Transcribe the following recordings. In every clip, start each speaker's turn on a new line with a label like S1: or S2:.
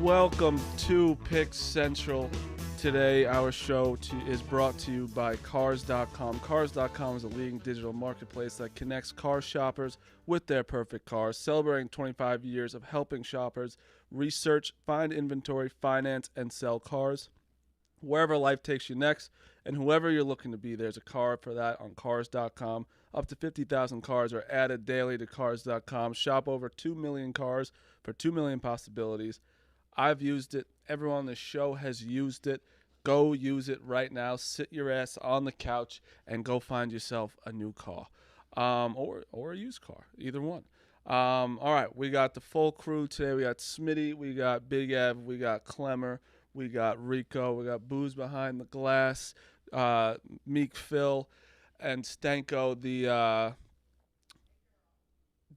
S1: Welcome to Pick Central. Today, our show is brought to you by Cars.com. Cars.com is a leading digital marketplace that connects car shoppers with their perfect cars, celebrating 25 years of helping shoppers research, find inventory, finance, and sell cars. Wherever life takes you next, and whoever you're looking to be, there's a car for that on Cars.com. Up to 50,000 cars are added daily to Cars.com. Shop over 2 million cars for 2 million possibilities. I've used it. Everyone on the show has used it. Go use it right now. Sit your ass on the couch and go find yourself a new car, or a used car, either one. All right, we got the full crew today. We got Smitty, we got Big Ev, we got Clemmer, we got Rico, we got Booze behind the glass, Meek Phil, and Stanko. The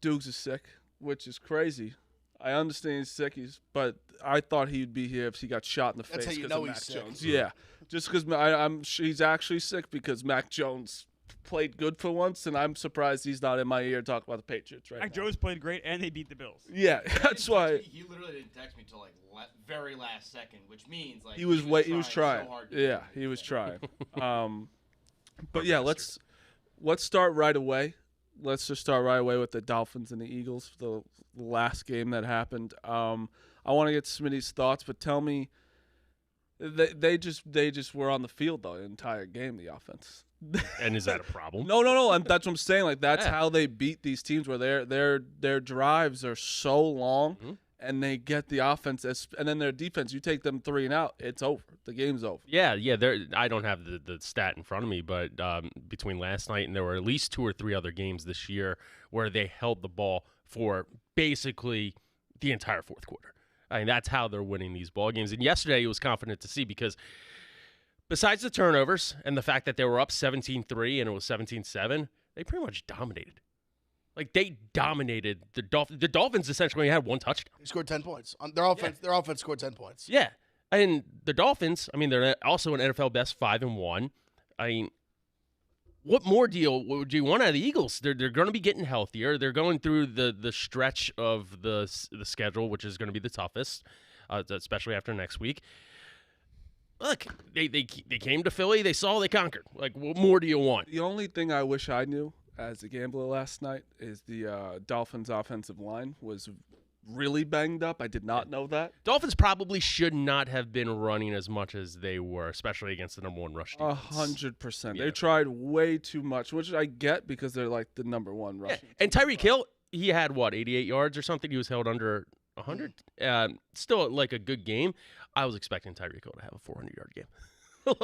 S1: Dukes is sick, which is crazy. I understand he's sick, but I thought he'd be here if he got shot in the face.
S2: That's how you know he's sick.
S1: Jones. Yeah, just because he's actually sick because Mac Jones played good for once, and I'm surprised he's not in my ear talking about the Patriots right now.
S3: Mac Jones played great, and they beat the Bills.
S1: Yeah, that's why.
S4: He literally didn't text me until like very last second, which means like
S1: he was trying.
S4: So hard
S1: He was trying. But yeah, let's start right away. Let's just start right away with the Dolphins and the Eagles, the last game that happened. I want to get Smitty's thoughts, but tell me, they just were on the field the entire game, the offense.
S5: And is that a problem?
S1: No. That's what I'm saying. Like that's how they beat these teams, where their drives are so long. Mm-hmm. And they get the offense, and then their defense, you take them 3 and out, it's over. The game's over.
S5: Yeah. I don't have the stat in front of me, but between last night and there were at least 2 or 3 other games this year where they held the ball for basically the entire fourth quarter. I mean, that's how they're winning these ball games. And yesterday it was confident to see because besides the turnovers and the fact that they were up 17-3 and it was 17-7, they pretty much dominated. Like, they dominated the Dolphins. The Dolphins essentially had 1 touchdown.
S2: They scored 10 points. Their offense scored 10 points.
S5: Yeah. And the Dolphins, I mean, they're also an NFL best 5-1. I mean, what more do you want out of the Eagles? They're going to be getting healthier. They're going through the stretch of the schedule, which is going to be the toughest, especially after next week. Look, they came to Philly. They saw, they conquered. Like, what more do you want?
S1: The only thing I wish I knew as a gambler last night is the Dolphins' offensive line was really banged up. I did not know that.
S5: Dolphins probably should not have been running as much as they were, especially against the number 1 rush defense.
S1: 100%. They tried way too much, which I get because they're like the number 1 rushing team.
S5: And Tyreek Hill, he had, 88 yards or something? He was held under 100? Still, like, a good game. I was expecting Tyreek Hill to have a 400-yard game.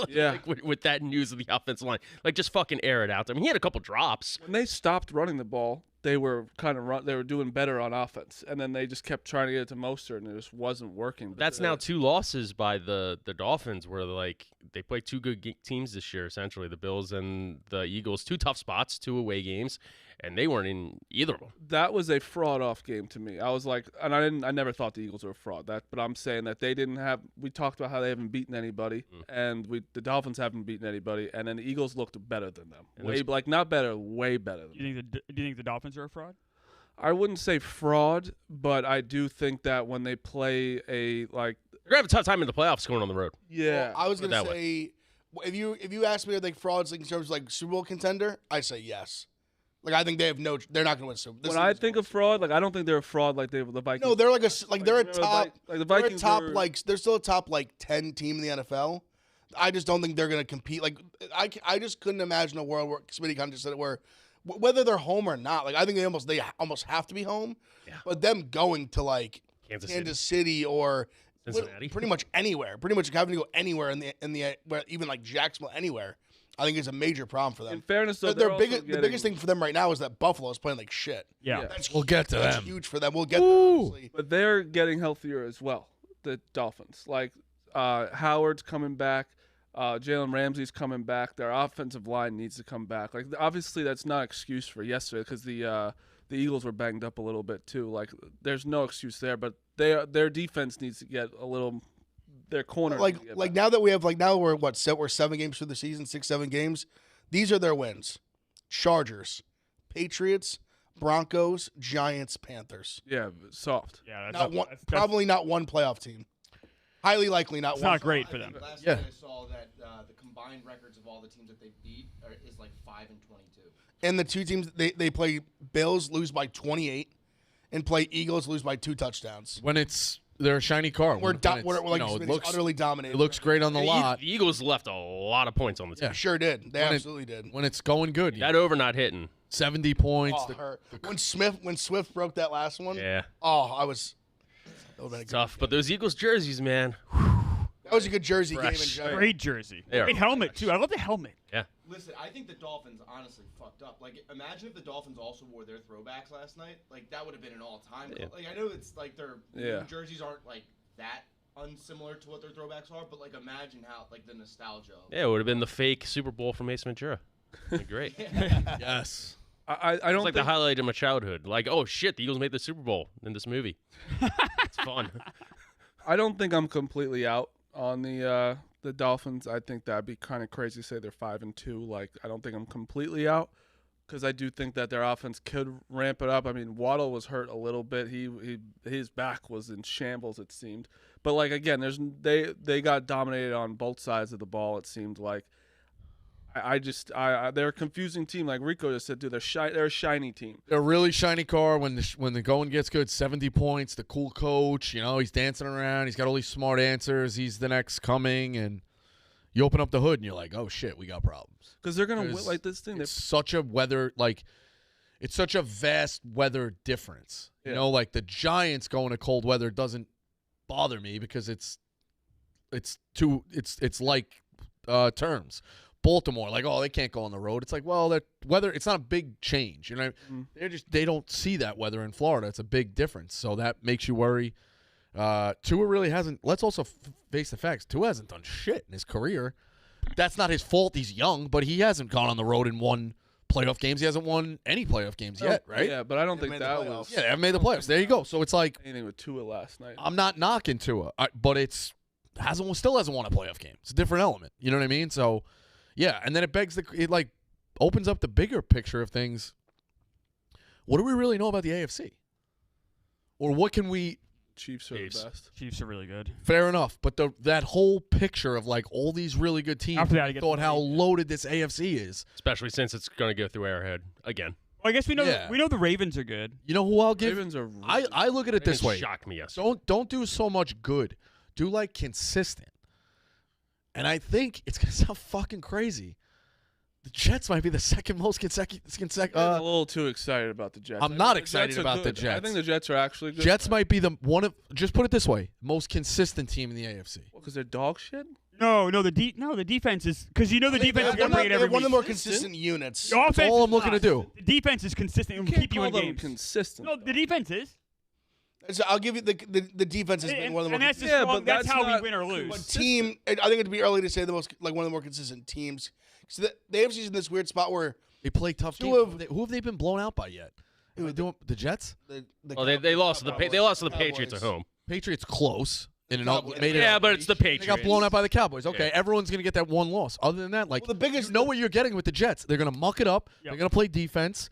S1: Yeah,
S5: like with that news of the offensive line, like just fucking air it out. I mean, he had a couple drops.
S1: When they stopped running the ball, they were they were doing better on offense, and then they just kept trying to get it to Mostert, and it just wasn't working. But
S5: that's now 2 losses by the Dolphins, where they played 2 good teams this year, essentially the Bills and the Eagles. 2 tough spots, 2 away games, and they weren't in either of them.
S1: That was a fraud-off game to me. I was like, and I never thought the Eagles were a fraud. But I'm saying that they didn't have. We talked about how they haven't beaten anybody, and the Dolphins haven't beaten anybody, and then the Eagles looked better than them. Not better, way better than them.
S3: Do you think the Dolphins are a fraud?
S1: I wouldn't say fraud, but I do think that when they play
S5: they're gonna have a tough time in the playoffs going on the road.
S1: Yeah,
S2: well, I was gonna say if you ask me, are they frauds in terms of like Super Bowl contender? I say yes. Like I think they're not gonna win Super Bowl.
S1: When I think of fraud, I don't think they're a fraud like the Vikings.
S2: No, they're they're a top
S1: the Vikings.
S2: They're still a top 10 team in the NFL. I just don't think they're gonna compete. Like I just couldn't imagine a world where Smitty kind of just said it where. Whether they're home or not, I think they almost have to be home. Yeah. But them going to Kansas City or
S5: Cincinnati,
S2: pretty much anywhere, having to go anywhere in the even Jacksonville, anywhere, I think is a major problem for them.
S1: In fairness, though,
S2: the biggest thing for them right now is that Buffalo is playing like shit.
S3: Yeah,
S2: we'll get to them. That's huge for them. We'll get there.
S1: But they're getting healthier as well. The Dolphins, Howard's coming back. Jalen Ramsey's coming back. Their offensive line needs to come back. Obviously, that's not an excuse for yesterday because the Eagles were banged up a little bit too. There's no excuse there. But their defense needs to get a little. Their corner.
S2: Now that we have now we're 7 games through the season, 6-7 games. These are their wins: Chargers, Patriots, Broncos, Giants, Panthers.
S1: Yeah, soft.
S3: Yeah,
S2: probably not one playoff team. Highly likely not
S3: It's
S2: one.
S3: not great for them.
S4: Last
S6: Yeah.
S4: night I saw that the combined records of all the teams that they beat is like 5-22.
S2: And the two teams they play Bills lose by 28, and play Eagles lose by 2 touchdowns.
S6: When they're a shiny car.
S2: We're
S6: when it's,
S2: like
S6: it
S2: it's
S6: looks
S2: utterly dominated.
S6: it looks great on the
S5: The
S6: lot.
S5: Eagles left a lot of points on the team.
S6: Yeah.
S2: Sure did. They
S6: When it-
S2: absolutely did.
S6: When it's going good,
S5: That over not hitting.
S6: 70 points.
S2: Oh, hurt. When Swift broke that last one.
S5: Yeah.
S2: Oh, I was. That would've been a good
S5: Tough.
S2: game.
S5: But those Eagles jerseys, man.
S2: That was a good Jersey game in
S5: Fresh.
S2: general.
S3: Great jersey.
S5: They are
S3: Great helmet too. I love the helmet.
S5: Yeah.
S4: Listen, I think the Dolphins honestly fucked up. Like, imagine if the Dolphins also wore their throwbacks last night. Like, that would have been an all-time.
S5: Yeah.
S4: Like, I know it's like their
S1: Yeah.
S4: jerseys aren't like that unsimilar to what their throwbacks are, but like, imagine how like the nostalgia.
S5: Yeah, it would have been the fake Super Bowl from Ace Ventura. Great.
S6: Yes.
S1: I
S5: It's
S1: don't
S5: like the
S1: think
S5: highlight of my childhood. Like, oh shit, the Eagles made the Super Bowl in this movie. It's fun.
S1: I don't think I'm completely out on the Dolphins. I think that'd be kind of crazy to say they're 5-2. Like, I don't think I'm completely out because I do think that their offense could ramp it up. I mean, Waddle was hurt a little bit. His back was in shambles, it seemed. But like again, they got dominated on both sides of the ball. It seemed like. They're a confusing team. Like Rico just said, dude, they're a shiny team.
S6: They're a really shiny car when the going gets good. 70 points. The cool coach, he's dancing around. He's got all these smart answers. He's the next coming, and you open up the hood and you're like, oh shit, we got problems.
S1: Because they're gonna win
S6: Because
S1: like this thing.
S6: It's such a it's such a vast weather difference.
S1: Yeah.
S6: Like the Giants going to cold weather doesn't bother me because it's like terms. Baltimore, like, oh, they can't go on the road. It's like, well, that weather, it's not a big change. They don't see that weather in Florida. It's a big difference. So that makes you worry. Tua really hasn't. Let's also face the facts. Tua hasn't done shit in his career. That's not his fault. He's young, but he hasn't gone on the road and won playoff games. He hasn't won any playoff games yet, right?
S1: Yeah, but I don't think
S2: made the
S1: that
S2: playoffs.
S1: was
S6: Yeah, they haven't made the playoffs. There you go. So it's like,
S1: anything with Tua last night.
S6: I'm not knocking Tua, but still hasn't won a playoff game. It's a different element. You know what I mean? So, yeah, and then it opens up the bigger picture of things. What do we really know about the AFC? Or what can we?
S1: Chiefs are
S5: Chiefs.
S1: the best.
S3: Chiefs are really good.
S6: Fair enough, but that whole picture of like all these really good teams.
S3: After that, I get
S6: thought
S3: the
S6: how
S3: money.
S6: loaded this AFC is.
S5: Especially since it's going to go through Arrowhead again.
S3: Well, I guess we know
S6: Yeah.
S3: we know the Ravens are good.
S6: You know who I'll give?
S1: Ravens are.
S6: I look at it this way.
S5: Shocked me yesterday.
S6: Don't do so much good. Do like consistent. And I think it's gonna sound fucking crazy. The Jets might be the second most consecutive.
S1: I'm a little too excited about the Jets.
S6: I'm
S1: I
S6: not
S1: think the
S6: excited
S1: Jets are
S6: about the
S1: good. I
S6: Jets.
S1: think the Jets are actually good.
S6: Jets might be the one of. Just put it this way: most consistent team in the AFC.
S1: because they're dog shit.
S3: No, the defense is because the defense is
S2: They're
S3: one rate every
S2: one of the more
S3: week.
S2: consistent units.
S3: The offense
S6: all
S3: is
S6: I'm looking to
S3: not.
S6: do.
S3: The defense is consistent and
S1: You
S3: will
S1: can't
S3: keep you
S1: call
S3: in
S1: them
S3: games.
S1: consistent.
S3: No, the defense is.
S2: So I'll give you the defense has been
S3: And,
S2: one of the
S3: and
S2: more
S3: that's, the
S1: Yeah,
S3: strong,
S1: but
S3: that's
S1: that's
S3: how
S1: not
S3: we win or lose.
S2: But team. I think it'd be early to say one of the more consistent teams. So the AFC's in this weird spot where
S6: They play tough
S2: Two
S6: games.
S2: of-
S6: Who have they been blown out by yet? Are they doing the Jets?
S5: They lost to the Patriots at home.
S6: Patriots close.
S2: Cowboys.
S6: Made it.
S5: Yeah, but it's the
S6: They
S5: Patriots.
S6: got blown out by the Cowboys. Okay,
S5: Yeah.
S6: everyone's going to get that one loss. Other than that, like,
S2: Well, the biggest-
S6: you know what you're getting with the Jets. They're going to muck it up.
S3: Yep.
S6: They're going to play defense.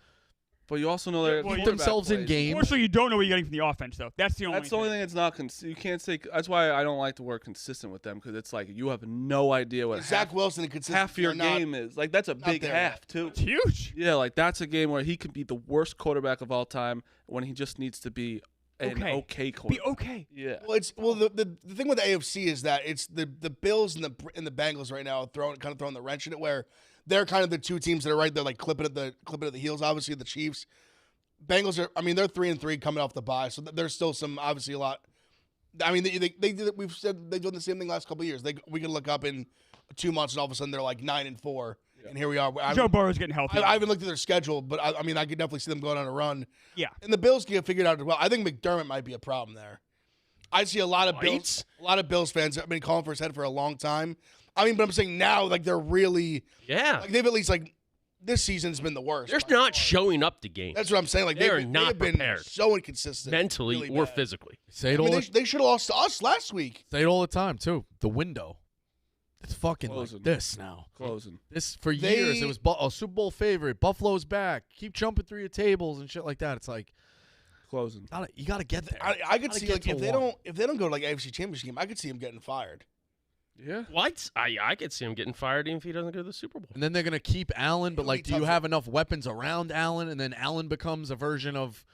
S1: But you also know they're
S3: well,
S6: Keep
S3: you-
S6: themselves in games.
S3: Unfortunately, you don't know what you're getting from the offense, though. That's the only.
S1: That's the only thing that's not. You can't say. That's why I don't like the word consistent with them because it's like you have no idea what
S2: Zach Wilson and consistency
S1: half your
S2: are not-
S1: game is. Like that's a big
S2: there
S1: half
S2: yet.
S1: too.
S3: It's huge.
S1: Yeah, like that's a game where he could be the worst quarterback of all time when he just needs to be an okay
S3: Be
S1: quarterback.
S3: okay.
S1: Yeah.
S2: Well, the thing with the AFC is that it's the Bills and the Bengals right now throwing the wrench in it where they're kind of the two teams that are right there like clipping at the heels. Obviously, the Chiefs, Bengals are. I mean, they're 3-3 coming off the bye, so there's still some obviously a lot. I mean, they did. We've said they've done the same thing last couple of years. We can look up in 2 months and all of a sudden they're like 9-4, and here we are.
S3: Joe Burrow's getting healthy.
S2: I haven't looked at their schedule, but I mean, I could definitely see them going on a run.
S3: Yeah.
S2: And the Bills can get figured out as well. I think McDermott might be a problem there. I see a lot of Bills fans that have been calling for his head for a long time. I mean, but I'm saying now, like they're really,
S5: Yeah.
S2: like they've at least like this season's been the worst.
S5: They're not showing up to games
S2: That's what I'm saying. Like
S5: They are
S2: they've
S5: not
S2: been
S5: prepared.
S2: so inconsistent,
S5: mentally
S2: really
S5: or
S2: bad.
S5: physically.
S6: Say
S2: I
S6: it all.
S2: mean, they should have lost to us last week.
S6: Say it all the time too. The window. It's fucking
S1: Closing.
S6: like this now.
S1: Closing.
S6: This for
S2: They-
S6: years. It was a Super Bowl favorite. Buffalo's back. Keep jumping through your tables and shit like that. It's like
S1: closing.
S6: You gotta get there.
S2: I could
S6: Gotta
S2: see
S6: get
S2: like
S6: to
S2: if they
S6: one.
S2: don't go to like AFC Championship game, I could see him getting fired.
S1: Yeah.
S5: What? I could see him getting fired even if he doesn't go to the Super Bowl.
S6: And then they're gonna keep Allen, but
S2: It'll
S6: like,
S2: be
S6: do you
S2: tough.
S6: have enough weapons around Allen? And then Allen becomes a version of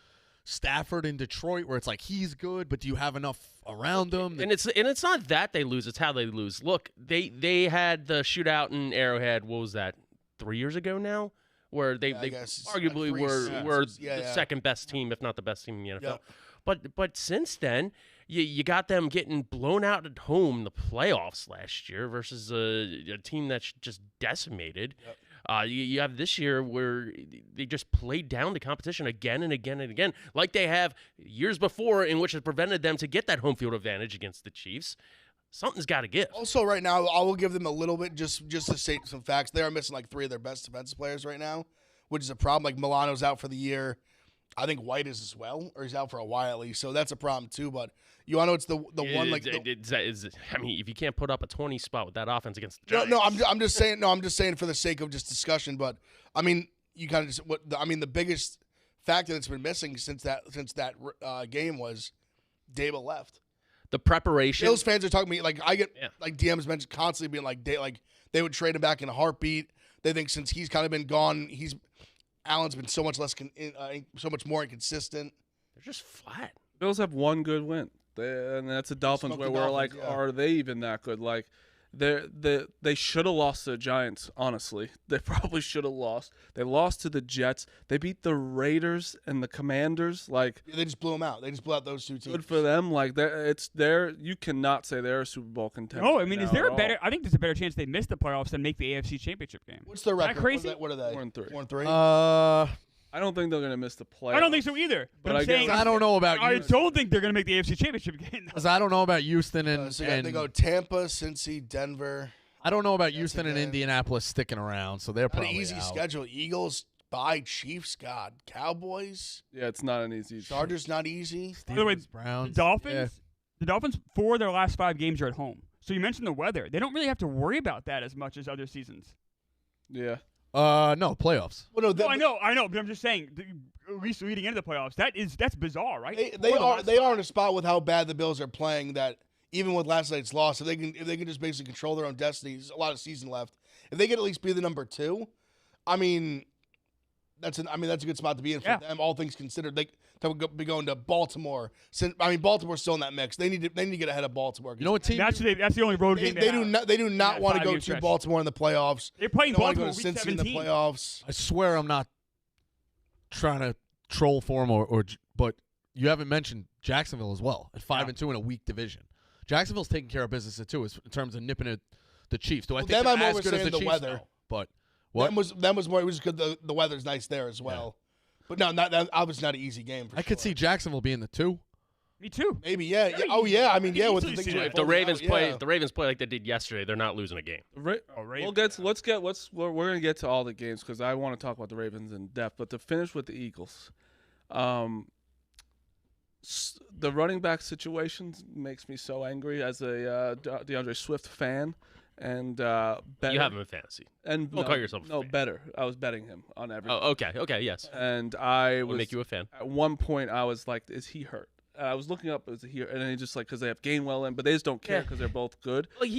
S6: Stafford in Detroit, where it's like he's good, but do you have enough around him?
S5: And it's not that they lose; it's how they lose. Look, they had the shootout in Arrowhead. What was that? 3 years ago now, where they
S2: guess it's
S5: arguably
S2: like
S5: were
S2: 3
S5: were
S2: seasons. Yeah,
S5: the
S2: yeah.
S5: second best team, if not the best team in the NFL.
S2: Yep.
S5: But since then, you got them getting blown out at home in the playoffs last year versus a team that's just decimated.
S2: Yep.
S5: You have this year where they just played down the competition again and again and again, like they have years before, in which has prevented them to get that home field advantage against the Chiefs. Something's got to give.
S2: Also, right now, I will give them a little bit just to say some facts. They are missing like 3 of their best defensive players right now, which is a problem. Like Milano's out for the year. I think White is as well, or he's out for a while at least. So that's a problem too. But you want to know it's the one like
S5: I mean, if you can't put up a 20 spot with that offense against the Giants,
S2: no, I'm just saying. No, I'm just saying for the sake of just discussion. But I mean, you kind of just the biggest factor that's been missing since that game was Dable left.
S5: the preparation.
S2: Bills fans are talking to me like I get
S5: Yeah.
S2: like DMs mentioned constantly being like they would trade him back in a heartbeat. They think since he's kind of been gone, Allen's been so much less so much more inconsistent.
S5: They're just flat.
S1: Bills have one good win, and that's the Dolphins.
S2: Smoked
S1: Where
S2: the
S1: we're
S2: Dolphins,
S1: like,
S2: yeah.
S1: are they even that good? Like, they should have lost to the Giants. Honestly, they probably should have lost. They lost to the Jets. They beat the Raiders and the Commanders. Like,
S2: They just blew him out. They just blew out those two teams.
S1: good for them. Like, it's there. You cannot say they're a Super Bowl contender.
S3: No, I mean, is
S1: now
S3: there
S1: at
S3: a
S1: all.
S3: better? I think there's a better chance they miss the playoffs than make the AFC Championship game.
S2: What's their
S3: that
S2: record?
S3: crazy?
S2: What are they?
S1: 4-3.
S2: 4-3.
S1: I don't think they're gonna miss the play.
S3: I don't think so either. But
S1: But
S3: I'm
S1: I guess-
S3: saying
S6: I don't know about
S3: I
S6: Houston.
S3: don't think they're going to make the AFC Championship game.
S6: Because I don't know about Houston
S2: So they
S6: and
S2: go Tampa, Cincy, Denver.
S6: I don't know about
S2: Jets
S6: Houston and
S2: again.
S6: Indianapolis sticking around, so they're
S2: Not
S6: probably
S2: an easy
S6: out.
S2: schedule. Eagles, bye. Chiefs, God. Cowboys,
S1: Yeah, it's not an easy.
S2: Chargers, not easy.
S3: By the way,
S6: Steelers, Browns,
S3: The Dolphins,
S6: yeah.
S3: the Dolphins, 4 of their last 5 games are at home. So you mentioned the weather. They don't really have to worry about that as much as other seasons.
S1: Yeah.
S6: No, playoffs.
S2: Well, no,
S3: No, I know, but I'm just saying, at least leading into the playoffs, that's bizarre, right?
S2: they
S3: For the
S2: are
S3: last
S2: they are
S3: 5.
S2: in a spot with how bad the Bills are playing that even with last night's loss, if they can just basically control their own destiny, there's a lot of season left. If they can at least be the number 2, I mean, that's a good spot to be in for
S3: Yeah.
S2: them. All things considered, they would be going to Baltimore. Baltimore's still in that mix. They need to get ahead of Baltimore.
S6: You know what team?
S3: That's the only road game
S2: They do not
S3: that
S2: want to go
S3: 5-game
S2: to
S3: stretch.
S2: Baltimore in the playoffs.
S3: They're playing
S2: They don't want to go
S3: Baltimore
S2: to
S3: week
S2: Cincy in the
S3: 17.
S2: playoffs.
S6: I swear I'm not trying to troll for them, but you haven't mentioned Jacksonville as well at 5-2 in a weak division. Jacksonville's taking care of business too, in terms of nipping at the Chiefs. Do I
S2: Well,
S6: think
S2: them
S6: they're
S2: I'm more
S6: as good as
S2: saying
S6: the
S2: the
S6: Chiefs?
S2: weather.
S6: No. But what?
S2: Them was more. It was just good. The weather's nice there as well. But no, that obviously not an easy game. For
S6: I could
S2: sure.
S6: see Jacksonville being the 2.
S3: Me too.
S2: Maybe yeah.
S3: Yeah,
S2: Oh yeah. I mean
S3: I can
S2: yeah. With the
S3: easily
S2: things
S3: see
S2: you're
S3: that.
S5: If the
S2: pulling
S5: Ravens
S2: out,
S5: play,
S2: yeah.
S5: if the Ravens play like they did yesterday, they're not losing a game.
S1: We're gonna get to all the games because I want to talk about the Ravens in depth. But to finish with the Eagles, the running back situation makes me so angry as a DeAndre Swift fan. And better,
S5: You have him in fantasy.
S1: and
S5: Don't call yourself a
S1: no
S5: fan.
S1: better. I was betting him on everything.
S5: Oh, okay, yes.
S1: And I
S5: Will
S1: was
S5: make you a fan.
S1: at one point I was like, is he hurt? I was looking up, is he hurt? And then he just like, because they have Gainwell in, but they just don't care
S5: Yeah.
S1: because they're both good.
S5: Like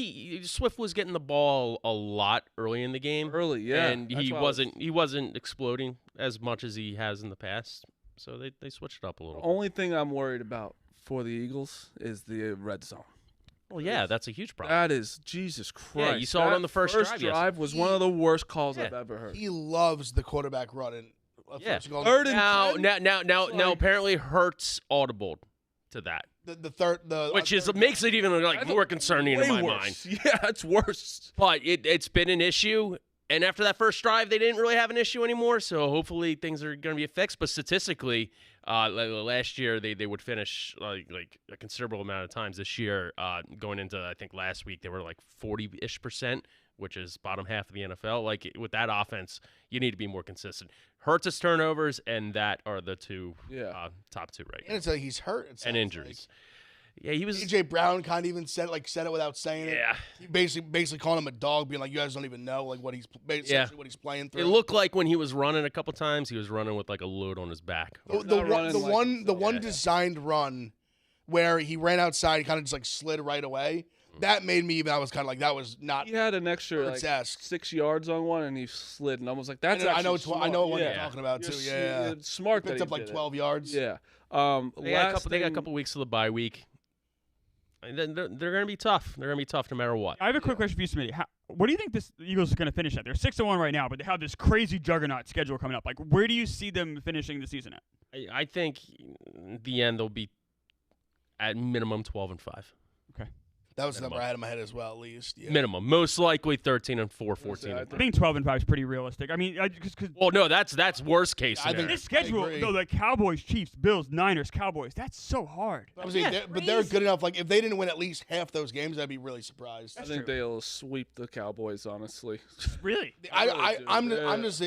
S5: Swift was getting the ball a lot early in the game.
S1: Early, yeah.
S5: and
S1: That's
S5: he
S1: why I was-
S5: wasn't exploding as much as he has in the past. So they switched it up a little.
S1: The only thing I'm worried about for the Eagles is the red zone.
S5: Well, yeah, that's a huge problem.
S1: That is Jesus Christ.
S5: Yeah, you saw it
S1: That
S5: on the first drive yesterday.
S1: drive was one of the worst calls
S5: Yeah.
S1: I've ever heard.
S2: He loves the quarterback running.
S5: Yeah.
S1: Third and
S5: Now,
S1: 10?
S5: now,
S1: It's
S5: now,
S1: like-
S5: apparently Hurts audibled to that, which makes it even like more concerning in
S1: way
S5: my
S1: worse.
S5: mind.
S1: Yeah, it's worse.
S5: But it's been an issue, and after that first drive, they didn't really have an issue anymore. So hopefully things are going to be fixed. But statistically, last year they would finish like a considerable amount of times. This year, going into I think last week they were like 40-ish%, which is bottom half of the NFL. Like with that offense, you need to be more consistent. Hurts' turnovers, and that are the two
S1: Yeah.
S5: top 2 right now.
S2: And it's like he's hurt. It
S5: And
S2: sounds
S5: injuries. Yeah, he was.
S2: AJ Brown kind of even said it without saying it.
S5: Yeah.
S2: He basically calling him a dog, being like, you guys don't even know like what he's essentially what he's playing through.
S5: It looked like when he was running a couple times, he was running with like a load on his back.
S2: The one designed run where he ran outside, kind of just like slid right away. That made me even. I was kind of like, that was not.
S1: He had an extra like 6 yards on one, and he slid, and I was like, "That's
S2: I know
S1: smart.
S2: I know what you're talking about too. Yeah,
S1: it's smart.
S2: Picked up like 12 yards.
S1: Yeah.
S5: They got a couple weeks of the bye week. And then they're going to be tough. They're going to be tough no matter what.
S3: I have a quick question for you, Smitty. What do you think this Eagles is going to finish at? They're 6-1 right now, but they have this crazy juggernaut schedule coming up. Like, where do you see them finishing the season at?
S5: I think in the end they'll be at minimum 12-5.
S3: Okay.
S2: That was the number I had in my head as well, at least. Yeah.
S5: Minimum. Most likely 13-4, 14.
S1: I
S3: I think 12-5 is pretty realistic. I mean,
S5: Well, no, that's worst case
S2: I think
S5: scenario.
S3: this schedule,
S2: agree.
S3: though, the Cowboys, Chiefs, Bills, Niners, Cowboys, that's so hard.
S2: I was saying, but they're good enough. Like, if they didn't win at least half those games, I'd be really surprised.
S1: I think they'll sweep the Cowboys. Honestly,
S3: Really?
S2: I'm just.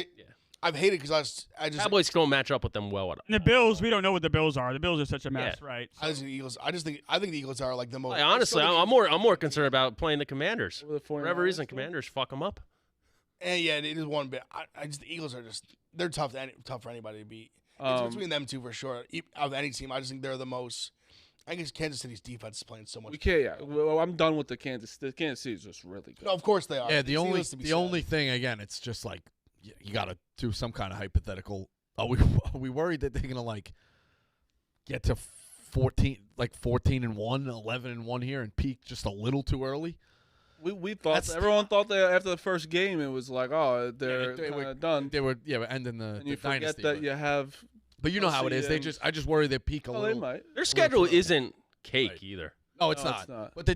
S2: I've hated because I just.
S5: Cowboys don't match up with them well enough.
S3: And the Bills, we don't know what the Bills are. The Bills are such a mess, right?
S2: I think the Eagles. I think the Eagles are like the most.
S5: Honestly, I'm more concerned about playing the Commanders.
S1: Over the
S5: For whatever
S1: 49ers,
S5: reason,
S1: though?
S5: Commanders fuck them up.
S2: And yeah, it is one bit. I just the Eagles are just they're tough for anybody to beat. It's between them two for sure. Out of any team, I just think they're the most. I guess Kansas City's defense is playing so much.
S1: we can't. Yeah. Well, I'm done with the Kansas. The Kansas City is just really good.
S2: No, of course they are.
S6: Yeah,
S2: It's
S6: the
S2: needless to be
S6: only
S2: said.
S6: thing again, it's just like you got to do some kind of hypothetical. Are we worried that they're gonna like get to 14 and 1, 11 and 1 here and peak just a little too early?
S1: We thought everyone thought that after the first game it was like, oh, they're
S6: they
S1: kind
S6: were
S1: of done.
S6: They were ending the
S1: And you forget
S6: dynasty.
S1: that you have.
S6: but you know how it is. I just worry they peak a
S1: Oh, they
S6: little.
S1: might.
S5: Their schedule
S6: early.
S5: isn't cake
S6: Right.
S5: either.
S6: No, it's
S1: No,
S6: not.
S1: it's not.
S6: But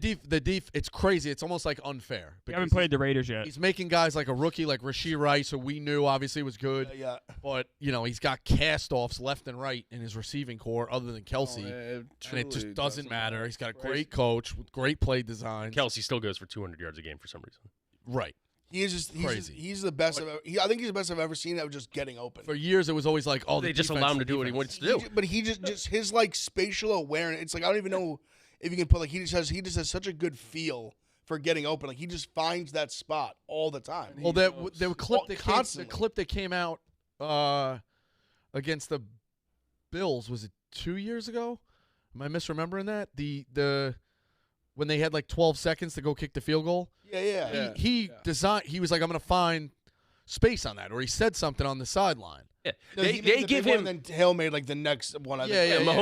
S6: it's crazy. It's almost like unfair.
S3: We haven't
S6: because
S3: played the Raiders yet.
S6: He's making guys like a rookie like Rashee Rice, who we knew obviously was good.
S2: Yeah.
S6: But, he's got cast-offs left and right in his receiving core other than Kelsey.
S1: It
S6: and it just
S1: truly
S6: doesn't matter. He's got a
S1: Crazy.
S6: great coach with great play designs.
S5: Kelsey still goes for 200 yards a game for some reason.
S6: Right.
S2: He is just
S6: Crazy.
S2: he's the best. I think he's the best I've ever seen at just getting open.
S6: For years, it was always like, oh,
S5: They
S6: the
S5: just
S6: defense,
S5: allow him
S6: the
S5: to do what he
S6: defense.
S5: wants to do.
S2: But he just his like spatial awareness. It's like I don't even know if you can put like he just has such a good feel for getting open. Like he just finds that spot all the time.
S6: Well, the clip that
S2: constantly.
S6: the clip that came out against the Bills, was it 2 years ago? Am I misremembering that? The when they had like 12 seconds to go kick the field goal.
S2: Yeah.
S6: He was like, I'm going to find space on that, or he said something on the sideline.
S5: Yeah.
S2: No,
S5: They
S2: he made the
S5: give
S2: big one,
S5: him.
S2: and then Hale made like the next one. I think.
S6: Yeah,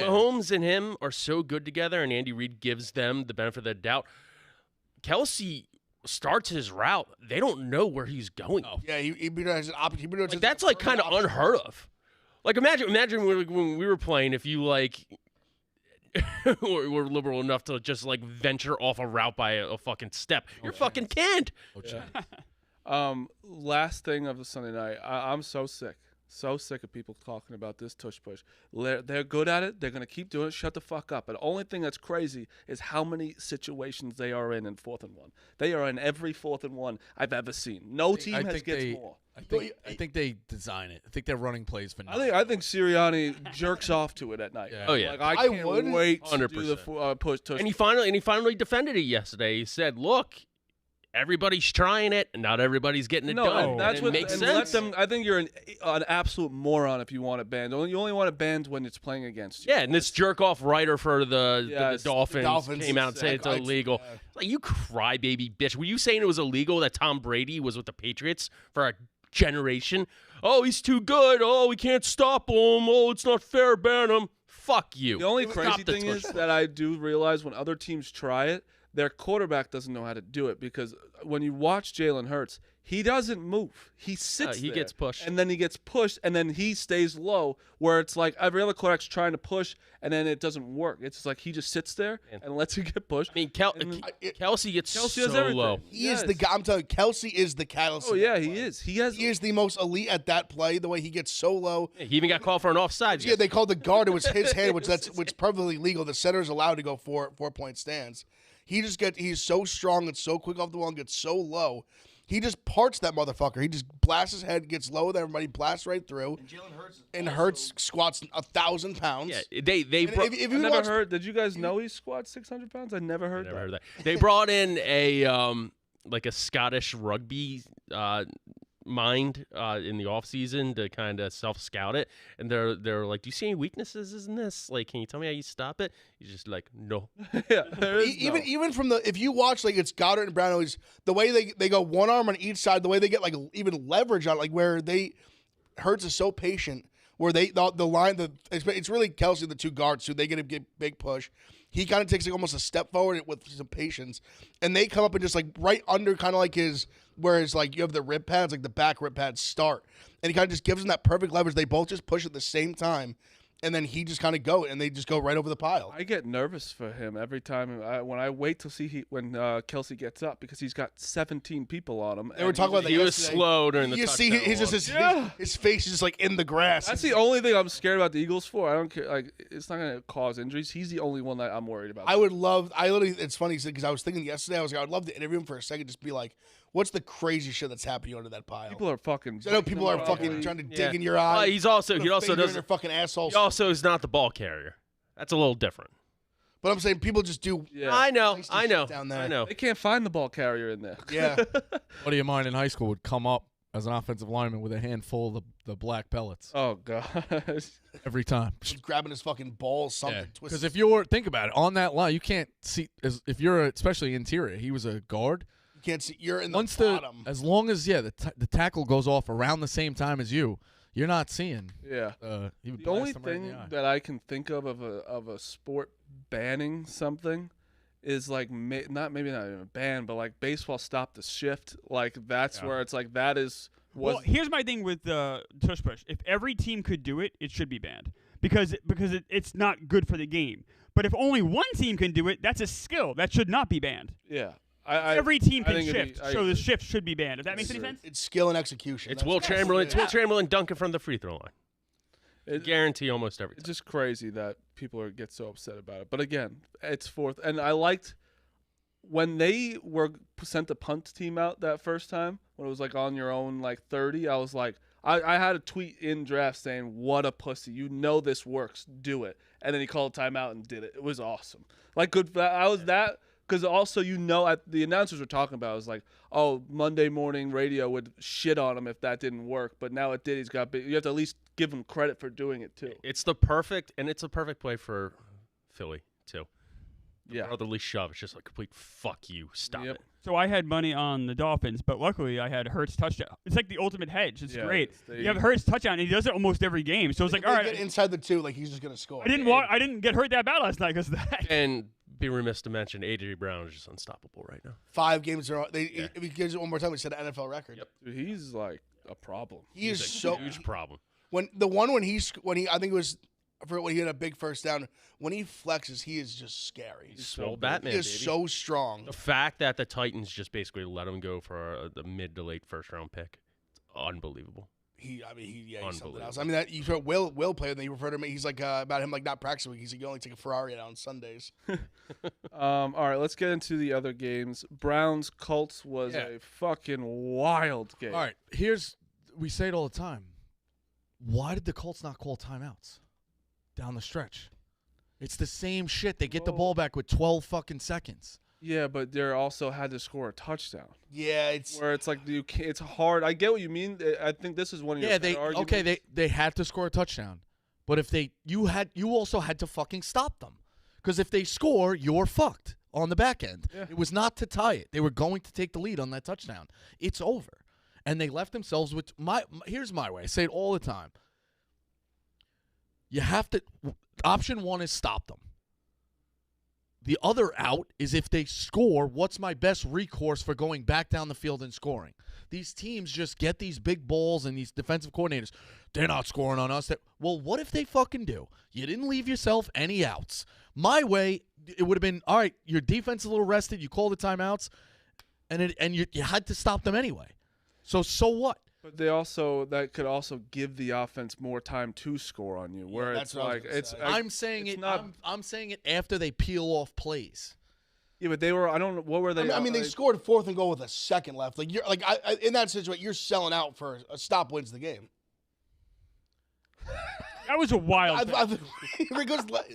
S5: Mahomes and him are so good together, and Andy Reid gives them the benefit of the doubt. Kelsey starts his route. They don't know where he's going.
S2: Yeah, he has an opportunity.
S5: Like, that's like kind of unheard of. Like imagine when we were playing, if you like were liberal enough to just like venture off a route by a fucking step. You're fucking canned.
S1: Last thing of the Sunday night, I'm so sick of people talking about this tush push. They're good at it. They're gonna keep doing it. Shut the fuck up. But the only thing that's crazy is how many situations they are in 4th and 1. They are in every 4th and 1 I've ever seen. No team gets more.
S6: I think they design it. I think they're running plays for.
S1: I think Sirianni jerks off to it at night.
S6: Yeah.
S5: Oh, yeah.
S1: Like I can't wait to do the
S5: 100%.
S1: push tush.
S5: And he finally defended it yesterday. He said, "Look, everybody's trying it, and not everybody's getting it done."
S1: That's
S5: and
S1: what
S5: it makes
S1: and
S5: sense.
S1: let them. I think you're an absolute moron if you want to ban. You only want to ban when it's playing against you.
S5: Yeah, and this jerk off writer for the
S1: Yes.
S5: Dolphins came out and said it's
S2: exactly.
S5: illegal.
S2: Yeah.
S5: Like, you crybaby bitch. Were you saying it was illegal that Tom Brady was with the Patriots for a generation? Oh, he's too good. Oh, we can't stop him. Oh, it's not fair. Ban him. Fuck you.
S1: The only
S5: Stop
S1: crazy
S5: the
S1: thing is
S5: tush.
S1: that I do realize when other teams try it, their quarterback doesn't know how to do it, because when you watch Jalen Hurts, he doesn't move. He sits
S5: he
S1: there,
S5: gets pushed.
S1: and then he gets pushed, and then he stays low, where it's like every other quarterback's trying to push, and then it doesn't work. It's just like he just sits there and lets you get pushed.
S5: I mean, Kelsey gets
S1: Kelsey
S5: so
S1: has everything.
S5: low.
S2: He is the guy. I'm telling you, Kelsey is the catalyst.
S1: Oh
S2: of
S1: yeah,
S2: that
S1: he
S2: play.
S1: is. He
S2: He is the most elite at that play. The way he gets so low.
S5: He even got called for an offside.
S2: Yeah, they called the guard. It was his hand, which perfectly legal. The center is allowed to go 4 point stands. He's so strong and so quick off the wall and gets so low. he just parts that motherfucker. He just blasts his head, gets low with everybody, blasts right through.
S4: And Jalen Hurts.
S2: And Hurts squats 1,000 pounds.
S5: Yeah, they
S2: And if you
S1: I never
S2: watch,
S1: heard. Did you guys know he squats 600 pounds? I never heard
S5: never
S1: that.
S5: heard that. They brought in a like a Scottish rugby mind in the offseason to kind of self-scout it, and they're like, do you see any weaknesses in this? Like, can you tell me how you stop it? He's just like, no.
S1: Yeah, there is
S2: even from if you watch like it's Goddard and Brown, always the way they go one arm on each side, the way they get like even leverage on it, like where Hurts is so patient. Where the line it's really Kelsey, the two guards who they get a big push. He kind of takes like almost a step forward with some patience, and they come up and just like right under kind of like whereas like you have the rib pads, like the back rib pads start, and he kind of just gives them that perfect leverage. They both just push at the same time, and then he just kind of and they just go right over the pile.
S1: I get nervous for him every time when I wait to see when Kelsey gets up because he's got 17 people on him.
S2: They were talking about that
S5: He was
S2: yesterday.
S5: slow during the
S2: You see,
S5: touchdown
S2: his face is just like in the grass.
S1: That's the only thing I'm scared about the Eagles for. I don't care. Like, it's not going to cause injuries. He's the only one that I'm worried about.
S2: It's funny because I was thinking yesterday, I was like, I would love to interview him for a second, just be like, what's the crazy shit that's happening under that pile?
S1: People are fucking.
S2: I know people are fucking trying to dig in your eye.
S5: He also
S2: in their
S5: doesn't.
S2: fucking assholes.
S5: He also is not the ball carrier. That's a little different.
S2: But I'm saying people just do.
S1: Yeah.
S5: I know.
S2: Feisty
S5: I know.
S2: shit down there.
S5: I know.
S1: They can't find the ball carrier in there.
S2: Yeah.
S6: Buddy of mine in high school would come up as an offensive lineman with a handful of the black pellets
S1: Oh god.
S6: every time.
S2: Just grabbing his fucking balls, something.
S6: Because if you're think about it, on that line, you can't see if you're especially interior. He was a guard.
S2: you can't see, you're in the
S6: Once
S2: bottom.
S6: as long as the tackle goes off around the same time as you're not seeing.
S1: Yeah.
S6: He would
S1: The only
S6: blast him right in
S1: thing
S6: the eye.
S1: that I can think of a sport banning something is like maybe not even a ban, but like baseball stopped the shift. Like that's where it's like that is.
S3: Well, here's my thing with Tush Push. If every team could do it, it should be banned because it's not good for the game. But if only one team can do it, that's a skill. That should not be banned.
S1: Yeah.
S3: Every team
S1: I
S3: can
S1: think it'd
S3: shift,
S1: be-
S3: so the shift should be banned. If that makes any sense?
S2: It's skill and execution.
S5: It's
S2: That's-
S5: Will Chamberlain. It's
S2: Yeah.
S5: Will Chamberlain dunking from the free throw line.
S1: It-
S5: Guarantee almost every
S1: It's
S5: time.
S1: just crazy that people get so upset about it. But again, it's fourth, and I liked when they were sent the punt team out that first time when it was like on your own like 30. I was like, I had a tweet in draft saying, "What a pussy! You know this works. Do it." And then he called timeout and did it. It was awesome. Like good. I was that because also the announcers were talking about it was like, oh, Monday morning radio would shit on him if that didn't work, but now it did. He's got big. You have to at least give him credit for doing it too.
S5: It's a perfect play for Philly too. The
S1: Yeah.
S5: brotherly shove. It's just like complete fuck you. Stop
S1: Yep.
S5: it.
S3: So I had money on the Dolphins, but luckily I had Hurts touchdown. It's like the ultimate hedge. It's
S1: Yeah,
S3: great.
S1: they-
S3: You have Hurts touchdown, and he does it almost every game. So it's like,
S2: If
S3: all
S2: they
S3: right,
S2: get inside the two, like he's just gonna score.
S3: I didn't get hurt that bad last night because of that.
S5: And be remiss to mention A.J. Brown is just unstoppable right now.
S2: 5 games in a row. If he gives it one more time, we set an NFL record.
S5: Yep.
S1: Dude, he's like a problem.
S2: He is
S5: He's a
S2: so
S5: huge problem.
S2: when he I think it was for when he had a big first down. When he flexes, he is just scary.
S5: He's swole Batman,
S2: He is
S5: baby.
S2: so strong.
S5: The fact that the Titans just basically let him go for the mid to late first round pick, it's unbelievable.
S2: He's something else.
S5: Unbelievable.
S2: I mean, that you heard Will play, and then you referred to him. He's like about him like not practicing. He's like, you only take a Ferrari out on Sundays.
S1: All right, let's get into the other games. Browns Colts was
S6: Yeah.
S1: a fucking wild game.
S6: All right, we say it all the time. Why did the Colts not call timeouts down the stretch? It's the same shit. They get the ball back with 12 fucking seconds.
S1: Yeah, but they also had to score a touchdown.
S2: Yeah, it's
S1: Where it's like it's hard. I get what you mean. I think this is one of your better arguments.
S6: they had to score a touchdown, but if you also had to fucking stop them, because if they score, you're fucked on the back end.
S1: Yeah.
S6: It was not to tie it. They were going to take the lead on that touchdown. It's over, and they left themselves with here's my way. I say it all the time. You have to. Option one is stop them. The other out is if they score, what's my best recourse for going back down the field and scoring? These teams just get these big balls and these defensive coordinators. They're not scoring on us. Well, what if they fucking do? You didn't leave yourself any outs. My way, it would have been, all right, your defense is a little rested. You call the timeouts, and you had to stop them anyway. So what?
S1: But that could also give the offense more time to score on you. Where
S2: that's
S1: it's
S2: what I was
S1: like
S2: gonna
S1: it's.
S2: say.
S1: I-
S6: I'm saying
S1: it's
S6: it.
S1: not-
S6: I'm saying it after they peel off plays.
S1: Yeah, but they were. I don't know what were they.
S2: I mean, they scored 4th and goal with a second left. Like you're like in that situation, you're selling out for a stop wins the game.
S3: That was a wild.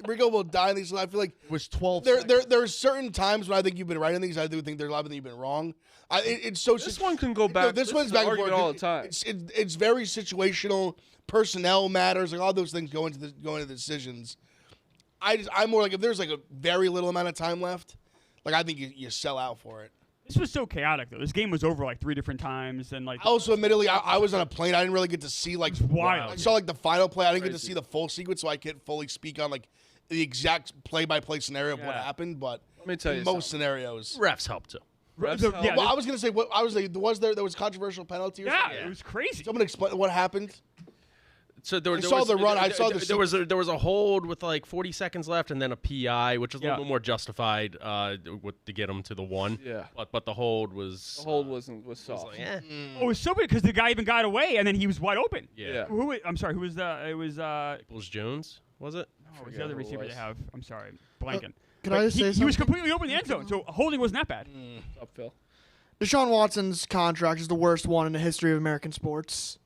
S2: Rico will die in these. I feel like
S6: It was 12.
S2: there are certain times when I think you've been right in these. I do think there's a lot of that you've been wrong. It's so.
S1: This one can go back.
S2: No, this one's back and forth
S1: all the time.
S2: It's very situational. Personnel matters. Like all those things go into the decisions. I'm more like if there's like a very little amount of time left, like I think you sell out for it.
S3: This was so chaotic though. This game was over like 3 different times, and like
S2: Also, admittedly, I was on a plane. I didn't really get to see like
S3: wild.
S2: I saw like the final play. I didn't get to see the full sequence, so I can't fully speak on like the exact play-by-play scenario of what happened. But
S1: Let me tell you
S2: in
S1: something.
S2: most scenarios,
S5: Refs helped too.
S1: Refs
S3: So,
S1: help.
S3: yeah,
S2: well, I was gonna say what I was like. There was controversial penalty. Or
S3: yeah,
S2: something?
S3: it was crazy.
S2: Someone explain what happened.
S5: So there
S2: saw
S5: was,
S2: the run. I
S5: there-
S2: saw
S5: there-
S2: the
S5: there was a hold with like 40 seconds left, and then a PI, which is a little bit more justified to get him to the 1.
S1: Yeah.
S5: But the hold was
S1: The hold was
S5: was
S1: soft.
S5: like, eh.
S3: Oh, it was so weird because the guy even got away, and then he was wide open.
S5: Yeah.
S3: I'm sorry. Who was the? It was.
S5: Peoples Jones, was it?
S3: Oh, it was the other
S1: who it
S3: receiver
S1: was.
S3: they have. I'm sorry, blanking.
S7: Can
S3: But
S7: I just say
S3: he was
S7: something?
S3: completely open in the end zone, so holding wasn't that bad.
S1: Up, Phil.
S7: Deshaun Watson's contract is the worst one in the history of American sports.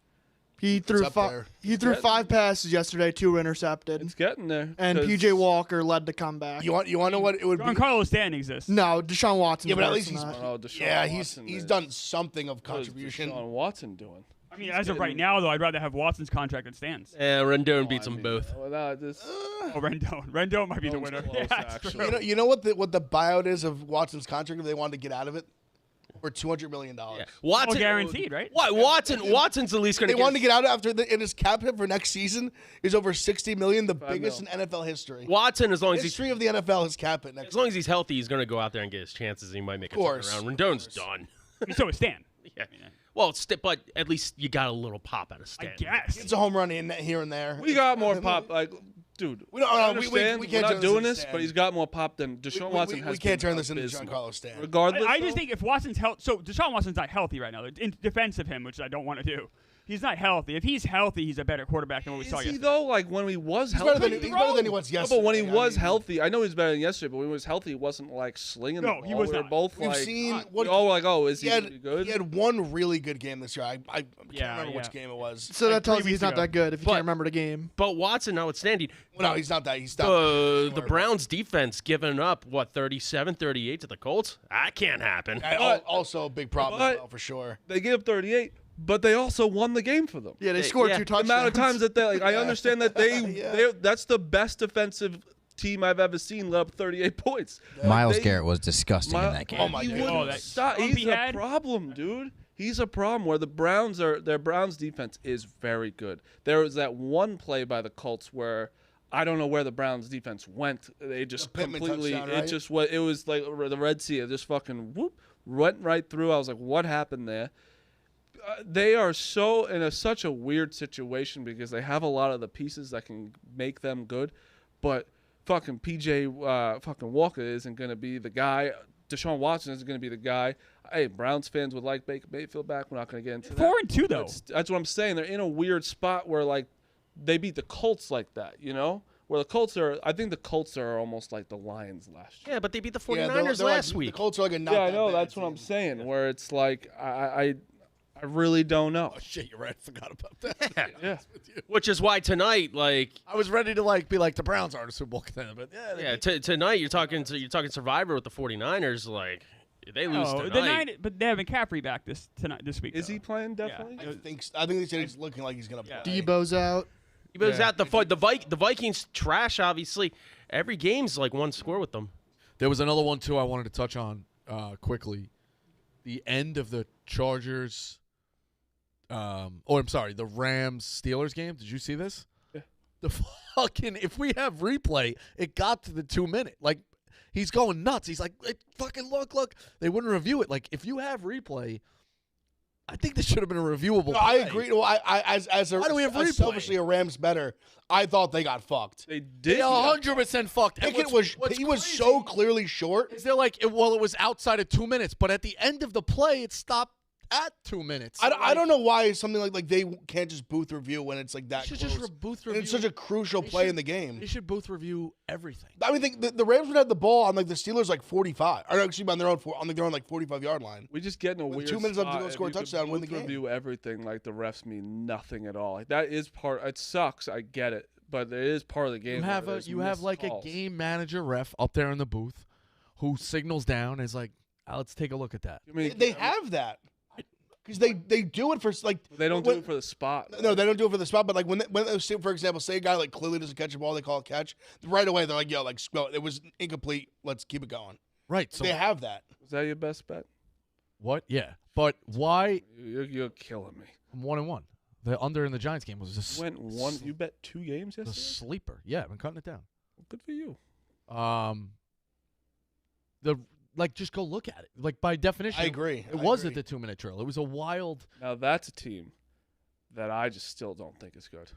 S7: He threw
S2: up there.
S7: he threw
S1: It's
S7: 5 passes yesterday, 2 intercepted,
S1: It's getting there.
S7: and
S1: 'cause-
S7: PJ Walker led the comeback.
S2: You want to know what it would be?
S3: Giancarlo Stanton exists.
S7: No, Deshaun Watson.
S2: Yeah, but at least he's
S1: Oh, Deshaun
S2: yeah,
S1: Watson
S2: he's
S1: is-
S2: done something of
S1: What is
S2: contribution.
S1: Deshaun Watson doing?
S3: I mean, as of right now, though, I'd rather have Watson's contract than Stan's.
S5: Yeah, Rendon beats them
S1: I mean,
S5: both.
S1: Without this,
S3: Oh, Rendon. Rendon might be the
S1: Rendon's
S3: winner.
S1: close,
S3: Yeah, that's
S1: actually.
S3: true.
S2: You know what the buyout is of Watson's contract if they wanted to get out of it? For $200 million.
S5: Yeah.
S3: All
S5: Watson
S3: guaranteed, right?
S5: What? Watson's at least going
S2: They
S5: to
S2: wanted to get out after and his cap hit for next season is over $60 million, the biggest
S1: mil.
S2: in NFL history.
S5: Watson, as long as
S2: History of the NFL, his cap hit next.
S5: as long as he's healthy, he's going to go out there and get his chances. He might make a
S2: Course.
S5: turnaround. Rendon's done.
S3: I mean, so is Stan.
S5: Yeah. Well, but at least you got a little pop out of
S3: I
S5: Stanton.
S3: guess.
S2: It's a home run in here and there.
S1: we got more pop. Like, dude,
S2: We don't-
S1: I
S2: we
S1: understand.
S2: can't
S1: We're
S2: turn
S1: not
S2: this
S1: doing
S2: into
S1: this,
S2: Stan.
S1: but he's got more pop than Deshaun Watson has.
S2: We can't
S1: been
S2: turn this into
S1: abysmal.
S2: Giancarlo Stanton.
S1: Regardless,
S3: I just
S1: though,
S3: think if Watson's health, so Deshaun Watson's not healthy right now. In defense of him, which I don't want to do, he's not healthy. If he's healthy, he's a better quarterback than what we saw
S1: is he
S3: yesterday.
S1: though? Like when he was
S2: He's
S1: healthy,
S2: better than he was
S1: No,
S2: yesterday.
S1: but when he
S2: I
S1: was
S2: mean,
S1: healthy, I know he's better than yesterday. But when he was healthy, he wasn't like slinging.
S3: No,
S1: the ball.
S3: he was
S1: we were
S3: not.
S1: both
S2: We've
S1: like,
S2: seen
S1: we all were like, oh, is he good?
S2: He had one really good game this year. I can't
S3: Yeah,
S2: remember which
S3: yeah.
S2: game it was.
S7: So
S3: like
S7: that tells
S3: 3
S7: you he's
S3: weeks
S7: not
S3: ago.
S7: that good if you
S5: But-
S7: can't remember the game.
S5: But Watson, notwithstanding,
S2: No, he's not that. He's stopped.
S5: the Browns defense giving up, 37-38 to the Colts? That can't happen.
S2: Also a big problem as well, for sure.
S1: They gave up 38, but they also won the game for them.
S7: Yeah, they
S5: Hey,
S7: scored
S5: yeah.
S7: 2
S1: The
S7: touchdowns.
S1: amount of times that they, like, I understand that
S2: Yeah.
S1: that's the best defensive team I've ever seen let up 38 points.
S8: Miles
S1: They-
S8: Garrett was disgusting in that game.
S2: Oh my
S1: He
S2: God.
S1: wouldn't
S3: Oh, that
S1: stop.
S3: slump
S1: He's
S3: he
S1: a
S3: had?
S1: problem, dude. He's a problem. Where the Browns are, their Browns defense is very good. There was that one play by the Colts where I don't know where the Browns defense went. They just
S2: The Pittman
S1: completely.
S2: touchdown,
S1: It
S2: right?
S1: just was. It was like the Red Sea. It just fucking whoop went right through. I was like, what happened there? They are so in such a weird situation because they have a lot of the pieces that can make them good, but fucking PJ fucking Walker isn't going to be the guy. Deshaun Watson isn't going to be the guy. Hey, Browns fans would like Baker Mayfield back. We're not going to get into that.
S3: 4-2 though.
S1: That's what I'm saying. They're in a weird spot where like they beat the Colts like that, you know? Where the Colts are, I think the Colts are almost like the Lions last year.
S5: Yeah, but they beat the
S2: Yeah,
S5: 49ers
S2: they're
S5: last
S2: like,
S5: week.
S2: The Colts are like a not
S1: Yeah, I
S2: that
S1: know.
S2: bad
S1: That's what
S2: team.
S1: I'm saying. Where it's like I really don't know.
S6: Oh shit, you're right. I forgot about that.
S1: Yeah.
S5: Which is why tonight, like,
S6: I was ready to be like the Browns are the Super Bowl contender, but yeah,
S5: tonight you're talking Survivor with the 49ers. Like, if they lose
S3: Oh,
S5: tonight.
S3: but they have McCaffrey back this week.
S1: Is
S3: though.
S1: he playing definitely?
S2: I think they said he's looking like he's gonna play.
S7: Debo's out.
S5: He was at the Vikings trash. Obviously, every game's like one score with them.
S6: There was another one too I wanted to touch on quickly. The end of the Chargers, the Rams Steelers game. Did you see this?
S1: Yeah.
S6: The fucking if we have replay, it got to the 2 minute. Like he's going nuts. He's like, fucking look. They wouldn't review it. Like if you have replay, I think this should have been a reviewable.
S2: No, I
S6: play.
S2: agree. Well, as
S6: Why do we have replay?
S2: selfishly a Rams better, I thought they got fucked.
S1: They
S6: They
S1: did.
S6: 100% fucked. And
S2: Pickett
S6: what's
S2: was
S6: crazy
S2: so clearly short.
S6: is they're like, it was outside of 2 minutes, but at the end of the play, it stopped at 2 minutes.
S2: I don't know why something like they can't just booth review when it's like that.
S6: They should
S2: close.
S6: just booth
S2: And
S6: review.
S2: it's such a crucial play in the game.
S6: They should booth review everything.
S2: I mean, the Rams would have the ball on like the Steelers like 45, or excuse me, on their own 45-yard line.
S1: We just get in a
S2: With
S1: weird
S2: 2 minutes left to
S1: spot.
S2: go
S1: If
S2: score a
S1: you could
S2: touchdown, win the
S1: both
S2: game.
S1: Review everything like the refs mean nothing at all. Like that is part. It sucks. I get it, but it is part of the game.
S6: You have
S1: where
S6: a
S1: there's
S6: like
S1: missed calls.
S6: a game manager ref up there in the booth who signals down and is like, let's take a look at that.
S1: I mean,
S2: They have that because they do it for like
S1: They don't do it for the spot.
S2: No, they don't do it for the spot. But like when for example, say a guy like clearly doesn't catch a ball, they call a catch right away. They're like, yo, like it was incomplete. Let's keep it going.
S6: Right. So
S2: They have that.
S1: Is that your best bet?
S6: what? Yeah. But why?
S1: You're killing me.
S6: I'm 1-1. The under in the Giants game was just
S1: Went one. You bet 2 games
S6: the
S1: yesterday.
S6: sleeper. Yeah, I've been cutting it down.
S1: Good for you.
S6: Just go look at it. Like by definition,
S2: I agree.
S6: It wasn't the 2 minute drill. It was a wild.
S1: Now that's a team that I just still don't think is good.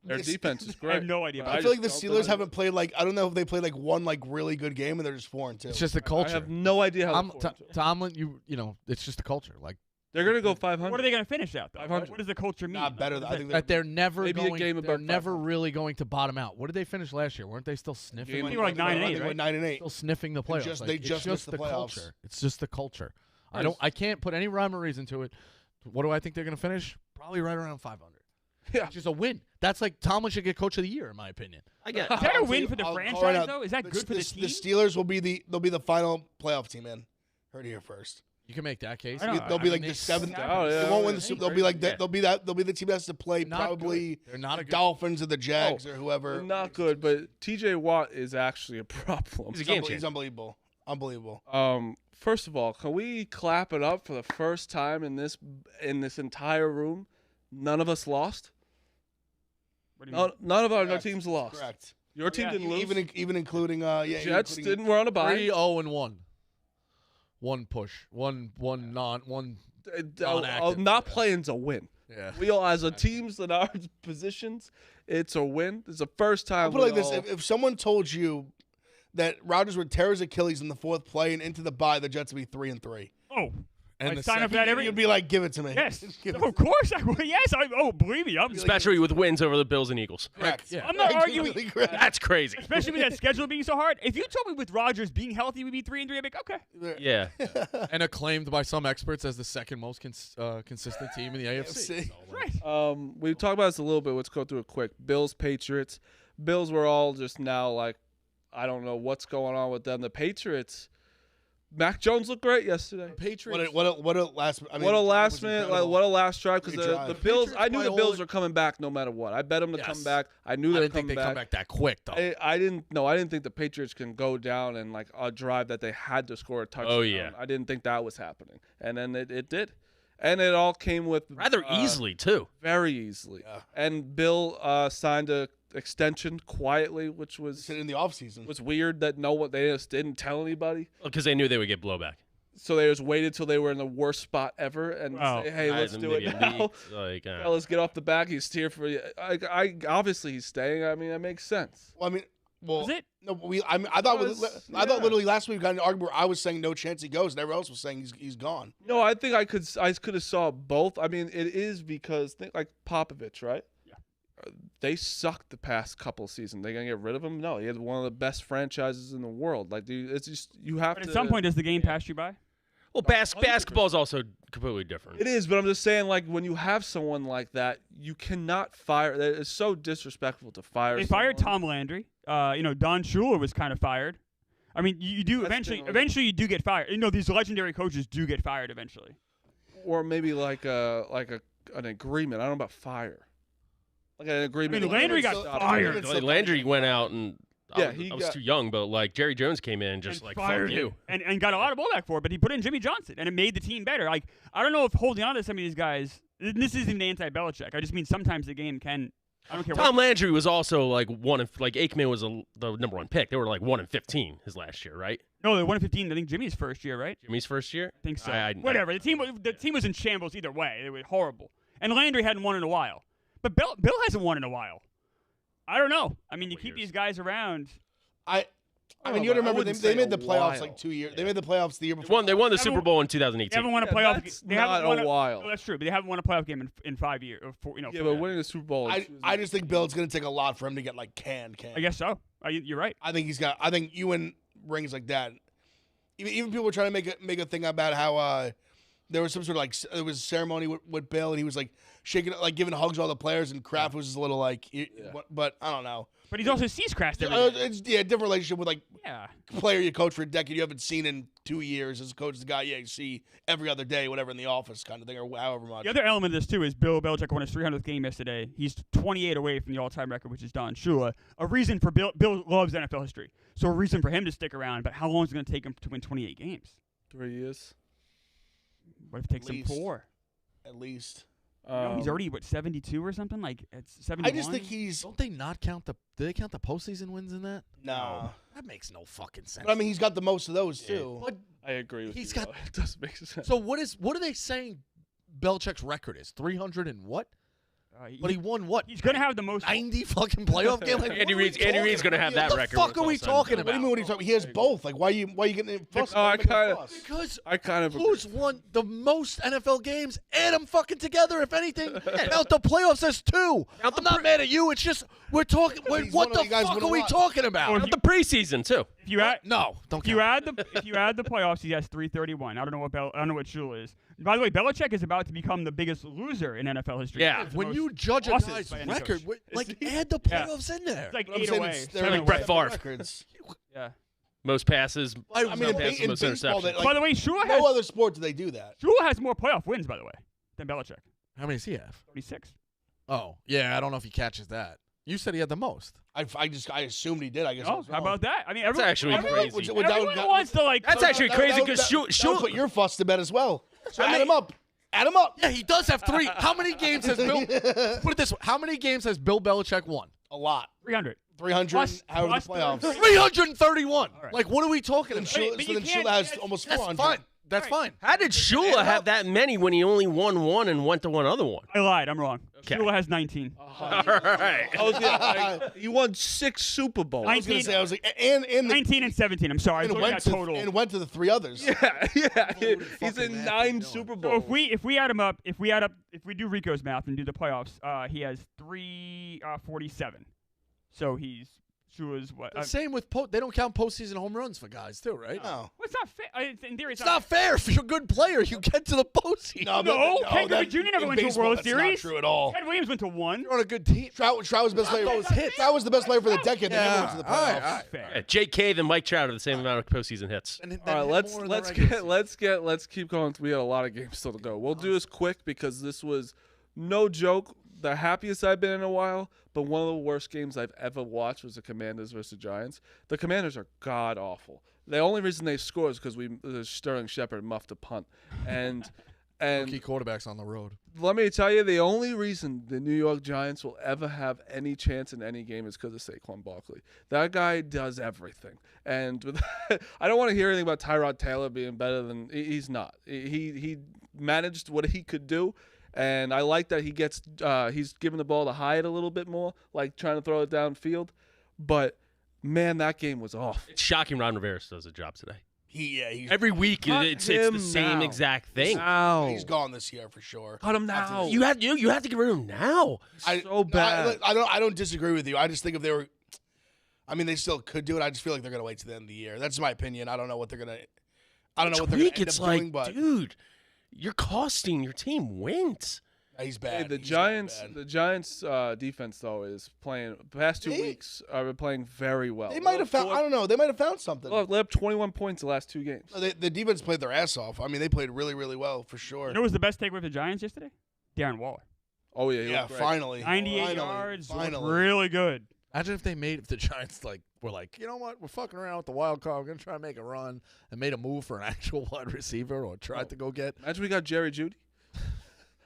S1: Their defense is great.
S3: I have no idea.
S1: but
S3: About
S2: I feel like the
S1: just don't
S2: Steelers
S1: think-
S2: haven't played like I don't know if they played like one like really good game and they're just 4-2.
S6: It's just the
S1: I
S6: culture.
S1: have no idea how.
S6: Tomlin, you know, it's just the culture. Like
S1: They're gonna go 500.
S3: What are they going to finish out, though?
S1: 500.
S3: What does the culture mean?
S2: not better. I think
S6: that they're never
S1: Maybe a
S6: going.
S1: game
S6: They're
S1: above
S6: never
S1: 500.
S6: really going to bottom out. What did they finish last year? Weren't they still sniffing?
S1: Game
S3: I think they were like 9 and 8,
S2: They went
S3: right?
S2: 9-8.
S6: Still sniffing the playoffs.
S2: just-
S6: Like,
S2: they
S6: it's
S2: just missed the playoffs.
S6: culture. It's just the culture.
S1: Nice.
S6: I can't put any rhyme or reason to it. What do I think they're going to finish? Probably right around 500.
S1: Yeah.
S6: Which is a win. That's like Tomlin should get coach of the year in my opinion.
S5: I get.
S3: Is that a
S2: I'll
S3: win
S2: tell
S3: for the
S2: I'll call
S3: franchise,
S2: right out.
S3: though? Is that good for the team?
S2: The Steelers will be the final playoff team in. Heard it here first.
S6: You can make that case.
S3: I don't know.
S2: They'll be
S6: I
S2: like
S6: mean,
S2: the
S6: they
S2: seventh.
S6: suck.
S1: Oh, yeah.
S2: They won't win the Super. They'll be like
S5: Yeah.
S2: they'll be the team that has to play
S6: Not
S2: probably
S6: good. They're not
S2: the
S6: a good.
S2: Dolphins or the Jags or whoever.
S1: They're not good, but TJ Watt is actually a problem.
S5: He's a game
S2: He's
S5: changer.
S2: unbelievable. Unbelievable.
S1: First of all, can we clap it up for the first time in this entire room? None of us lost.
S3: What do you mean?
S1: None of our
S2: Correct.
S1: teams lost.
S2: Correct.
S1: Your team
S3: Yeah.
S1: didn't lose.
S2: Even including
S1: Jets
S2: including-
S1: didn't. We're on a bye.
S6: 3-0-1. One push. One non-one. non-active.
S1: Not playing's a win.
S6: Yeah.
S1: We all, as a teams in our positions, it's a win. It's the first time.
S2: I'll put it like
S1: we
S2: this:
S1: all-
S2: if someone told you that Rodgers would tear his Achilles in the fourth play and into the bye, the Jets would be 3-3.
S3: Oh,
S6: And
S3: I
S6: the
S3: sign up for that every.
S2: You'd be like, "Give it to me."
S3: Yes,
S2: Give it
S3: of course I would. Yes, believe me.
S5: Especially with wins over the Bills and Eagles.
S2: Correct.
S6: Yeah.
S3: I'm not arguing.
S2: Completely correct.
S5: That's crazy.
S3: Especially with that schedule being so hard. If you told me with Rodgers being healthy, we'd be 3-3. I'd be like, okay.
S5: Yeah.
S6: And acclaimed by some experts as the second most consistent team in the AFC.
S3: Right.
S1: we talked about this a little bit. Let's go through it quick. Bills, Patriots. Bills were all just now like, I don't know what's going on with them. The Patriots. Mac Jones looked great yesterday.
S6: Patriots.
S2: What a last! I mean,
S1: What a
S2: it
S1: last
S2: was
S1: minute,
S2: incredible.
S1: what a last drive because
S2: Great
S1: the
S2: drive.
S1: Bills.
S6: Patriots
S1: I knew
S6: by
S1: the
S6: all-
S1: Bills were coming back no matter what. I bet them to
S6: Yes.
S1: come back. I knew
S6: I
S1: they'd
S6: didn't think
S1: come
S6: they'd
S1: back.
S6: come back that quick though.
S1: I didn't. No, I didn't think the Patriots can go down and like a drive that they had to score a touchdown.
S5: Oh, yeah.
S1: I didn't think that was happening, and then it did, and it all came with
S5: Rather easily, too.
S1: very easily.
S2: Yeah.
S1: And Bill signed a extension quietly, which was
S2: in the offseason.
S1: weird that they just didn't tell anybody.
S5: Because they knew they would get blowback.
S1: So they just waited till they were in the worst spot ever and
S3: Wow.
S1: say, "Hey, let's do it now." Let's get off the back. He's here for you. I obviously he's staying. I mean, that makes sense.
S2: Well, I mean,
S3: Was it?
S2: No, I thought
S1: Yeah.
S2: literally last week we got an argument where I was saying no chance he goes, and everyone else was saying he's gone.
S1: No, I think I could have saw both. I mean, it is because like Popovich, right?
S3: Yeah.
S1: They sucked the past couple of seasons. They gonna get rid of him? No, he had one of the best franchises in the world. Like, dude, it's just you have
S3: But
S1: to.
S3: at some point, does the game pass you by?
S5: Well, basketball is also completely different.
S1: It is, but I'm just saying, like, when you have someone like that, you cannot fire. It's so disrespectful to fire.
S3: They fired
S1: someone.
S3: Tom Landry. Don Shula was kind of fired. I mean, you do
S1: That's
S3: eventually.
S1: been-
S3: Eventually, you do get fired. These legendary coaches do get fired eventually.
S1: Or maybe like an agreement. I don't know about fire. Like an agreement.
S3: I mean, Landry got
S1: Stop.
S3: fired.
S5: Landry went out and
S1: Yeah,
S5: I was too young, but like Jerry Jones came in and just
S3: And
S5: like
S3: fired
S5: fuck you.
S3: him. and got a lot of blowback for it, but he put in Jimmy Johnson, and it made the team better. Like, I don't know if holding on to some of these guys, this isn't anti-Belichick. I just mean sometimes the game can. I don't care
S5: Tom
S3: what.
S5: Landry was also like Aikman was the number one pick. They were like 1-15 his last year, right?
S3: No, they won 15. I think Jimmy's first year, right?
S5: Jimmy's first year.
S3: I think so.
S5: I-
S3: Whatever. The team was in shambles either way. It was horrible. And Landry hadn't won in a while, but Bill hasn't won in a while. I don't know. I mean, you
S5: Couple
S3: keep
S5: years.
S3: these guys around.
S2: I I mean, you got to remember
S1: wouldn't
S2: they
S1: say
S2: made
S1: a
S2: the playoffs
S1: while.
S2: like 2 years. They made the playoffs the year before.
S5: They won the
S3: They
S5: Super
S3: haven't-
S5: Bowl in
S3: They
S5: 2018.
S3: haven't won a
S1: Yeah,
S3: playoff.
S1: that's
S3: They haven't
S1: not
S3: won
S1: a while.
S3: No, that's true, but they haven't won a playoff game in 5 years. Or
S1: Yeah, but winning the Super Bowl.
S2: I just think Bill, it's going to take a lot for him to get like canned.
S3: I guess so. You're right.
S2: I think he's got. I think you win rings like that. Even people were trying to make a thing about how there was some sort of like there was a ceremony with Bill, and he was like shaking, like giving hugs to all the players, and Kraft was just a little like, but I don't know.
S3: But he's also sees Kraft every day.
S2: It's a different relationship with like
S3: Yeah.
S2: player you coach for a decade you haven't seen in 2 years as a coach, the guy you see every other day, whatever in the office kind of thing, or however much.
S3: The other element of this too is Bill Belichick won his 300th game yesterday. He's 28 away from the all-time record, which is Don Shula. A reason for Bill loves NFL history, so a reason for him to stick around. But how long is it going to take him to win 28 games?
S1: 3 years.
S3: What if it takes him
S2: Least.
S3: 4?
S2: At least.
S3: No, he's already 72 or something. Like it's 71.
S2: I just think he's
S6: Don't they not count the? Do they count the postseason wins in that?
S2: no.
S6: That makes no fucking sense.
S2: But I mean, he's got the most of those too.
S6: But
S1: I agree with
S6: He's
S1: you.
S6: got-
S1: though. It does make sense.
S6: so what are they saying? Belichick's record is 300 and what? But he won what?
S3: he's going to have the most.
S6: 90 fucking playoff games. Like,
S5: Andy Reid's going to have that
S6: What the
S5: record.
S6: fuck
S5: when it's
S6: are
S5: all
S6: we
S5: said and
S6: talking
S5: done.
S2: What do you mean? What are you talking? He has both. Like, why you getting fussed?
S1: Oh, I
S2: making a
S1: kinda-
S2: fuss?
S6: Because
S1: I kind of
S6: who's won the most NFL games? Add them fucking together, if anything. Count the playoffs as 2. I'm not mad at you. It's just we're talking.
S2: He's
S6: What
S2: one
S6: the
S2: of you guys
S6: fuck
S2: won
S6: are
S2: a
S6: we
S2: lot.
S6: talking about?
S3: Or
S5: Count the preseason too.
S3: If you add,
S6: No, don't
S3: if you
S6: count.
S3: add the playoffs, he has 331. I don't know what Shula is. By the way, Belichick is about to become the biggest loser in NFL history.
S5: Yeah.
S3: It's the
S6: When
S3: most
S6: you judge a
S3: losses
S6: guy's
S3: by any
S6: record,
S3: coach.
S6: like add the
S3: Yeah.
S6: playoffs in there.
S3: It's like
S2: But I'm
S3: 8
S2: saying
S3: away.
S2: it's- they're
S5: Like
S3: seven
S5: Brett
S3: away.
S5: Favre.
S2: Records.
S3: Yeah.
S5: Most passes.
S2: I mean,
S5: most
S2: in
S5: passes, most
S2: baseball,
S5: interceptions.
S3: By the way, Shula has
S2: no other sport do they do that.
S3: Shula has more playoff wins, by the way, than Belichick.
S6: How many does he have?
S3: 36.
S6: Oh, yeah, I don't know if he catches that. You said he had the most.
S2: I assumed he did. I guess. I
S3: Oh,
S2: was
S3: how
S2: wrong.
S3: about that? I mean,
S5: That's actually
S3: everyone,
S5: crazy.
S3: everyone wants to like.
S5: That's actually crazy because
S2: that would put your fuss to bed as well. So add him up. Add him up.
S6: Yeah, he does have 3. How many games has Bill? Put it this way: how many games has Bill Belichick won?
S2: A lot.
S3: 300.
S2: 300.
S3: Plus-
S2: However,
S3: plus
S2: the playoffs.
S6: 331.
S3: All right.
S6: Like, what are we talking
S2: And
S6: about?
S2: Shula,
S3: but
S2: so
S3: you
S2: then
S3: can't-
S2: Shula has
S3: that's-
S2: almost
S6: That's
S2: 400.
S6: fine. That's fine.
S5: How did Shula have that many when he only won one and went to one other one?
S3: I lied. I'm wrong.
S5: Okay.
S3: Shula has 19.
S5: All right.
S1: I was like, he won 6 Super Bowls.
S2: I was gonna say, I was like, and the,
S3: 19 and 17. I'm sorry. I
S2: and
S3: thought
S2: went
S3: that
S2: to
S3: total.
S2: and went to the 3 others.
S1: Yeah. He's
S6: fucking
S1: in
S6: math are you
S1: 9
S6: doing?
S1: Super
S3: So
S1: Bowls.
S3: if we add him up, if we do Rico's math and do the playoffs, he has 347. So he's Shula's what?
S6: The same with they don't count postseason home runs for guys too, right?
S2: No.
S3: Well, it's not fair. In theory,
S6: It's not fair. If you're a good player, you get to the postseason.
S3: No, Ken Griffey
S2: that-
S3: Jr. never
S2: in
S3: went to a
S2: baseball,
S3: World
S2: that's
S3: Series.
S2: Not true at all.
S3: Ted Williams went to 1.
S6: You're on a good team.
S2: Trout was the best player.
S6: those hits.
S2: Trout was the best player for the decade. They never
S6: Yeah.
S2: went to the
S6: All right,
S2: playoffs.
S6: all right.
S3: Fair.
S5: Yeah, Jake Cave and Mike Trout are the same amount of postseason hits.
S6: And then
S1: All right,
S6: hit
S1: let's
S6: more in the
S1: let's
S6: regular
S1: get let's keep going. We got a lot of games still to go. We'll do this quick because this was no joke. The happiest I've been in a while, but one of the worst games I've ever watched was the Commanders versus the Giants. The Commanders are god awful. The only reason they score is because Sterling Shepard muffed a punt, and
S6: Rookie quarterbacks on the road.
S1: let me tell you, the only reason the New York Giants will ever have any chance in any game is because of Saquon Barkley. That guy does everything. And with I don't want to hear anything about Tyrod Taylor being better than he's not. He managed what he could do. And I like that he's giving the ball to Hyatt a little bit more, like trying to throw it downfield. But, man, that game was off.
S5: It's shocking Ron Rivera does a job today.
S2: He's
S5: Every week,
S1: Cut
S5: it's
S1: him
S5: the same
S1: now.
S5: exact thing.
S1: Now.
S2: he's gone this year for sure.
S1: Cut him now.
S5: You have to get rid of him now.
S1: So bad.
S2: I don't disagree with you. I just think if they were, I mean, they still could do it. I just feel like they're gonna wait to the end of the year. That's my opinion. I don't know what they're gonna. I don't know what they're gonna
S5: Tweak,
S2: end
S5: it's
S2: up
S5: like,
S2: doing, but
S5: dude, you're costing your team wins.
S2: he's
S1: Hey,
S2: bad.
S1: the
S2: He's
S1: Giants,
S2: bad.
S1: the Giants defense though is playing. The past 2 weeks are playing very well.
S2: They might have found. I don't know. They might have found something.
S1: They have 21 points the last 2 games.
S2: The defense played their ass off. I mean, they played really, really well for sure.
S3: You know what was the best takeaway with the Giants yesterday? Darren Waller.
S1: Oh yeah, he
S2: Yeah,
S1: looked great.
S2: finally.
S3: 98
S2: Finally.
S3: yards. Looked
S2: Finally.
S3: really good.
S6: Imagine if the Giants were like, you know what, we're fucking around with the wild card. We're gonna try to make a run and made a move for an actual wide receiver or tried to go get.
S1: Imagine we got Jerry Judy.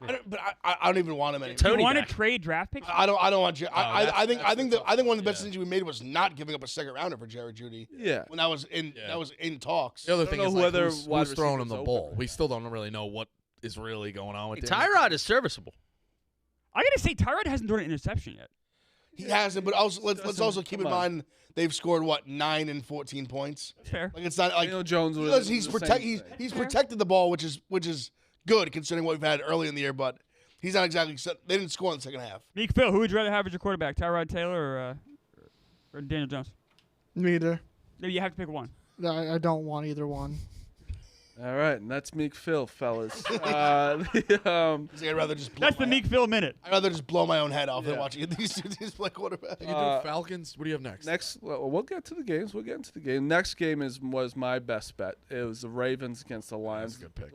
S2: I don't even want him anymore.
S5: Tony
S3: you want to
S5: back.
S3: trade draft picks?
S2: I don't want you. I think
S6: that's the
S2: one of the
S6: tough
S2: best
S6: one,
S2: decisions we made was not giving up a second rounder for Jared Judy.
S1: Yeah.
S2: When that was in talks.
S6: The other
S1: don't
S6: thing
S1: know
S6: is
S1: who other wide
S6: who's throwing him
S1: receivers
S6: the
S1: open
S6: ball.
S1: right
S6: We
S1: now.
S6: still don't really know what is really going on with him.
S5: Tyrod is serviceable.
S3: I gotta say, Tyrod hasn't thrown an interception yet.
S2: He hasn't, but also let's also keep in
S1: come on.
S2: mind they've scored what 9 and 14 points.
S3: Fair.
S2: Like it's not like
S1: Daniel Jones would
S2: listen, he's protected the ball, which is good considering what we've had early in the year, but he's not exactly. They didn't score in the second half.
S3: Meek Phil, who would you rather have as your quarterback, Tyrod Taylor or Daniel Jones?
S7: Neither.
S3: You have to pick one.
S7: I don't want either one.
S1: All right, and that's Meek Phil, fellas.
S2: He's like, I'd rather just.
S3: That's the Meek Phil minute.
S2: I'd rather just blow my own head off than
S1: Yeah.
S2: watching these two teams play quarterback.
S6: You do Falcons. What do you have next?
S1: We'll get to the games. We'll get into the game. Next game was my best bet. It was the Ravens against the Lions.
S6: That's a good pick.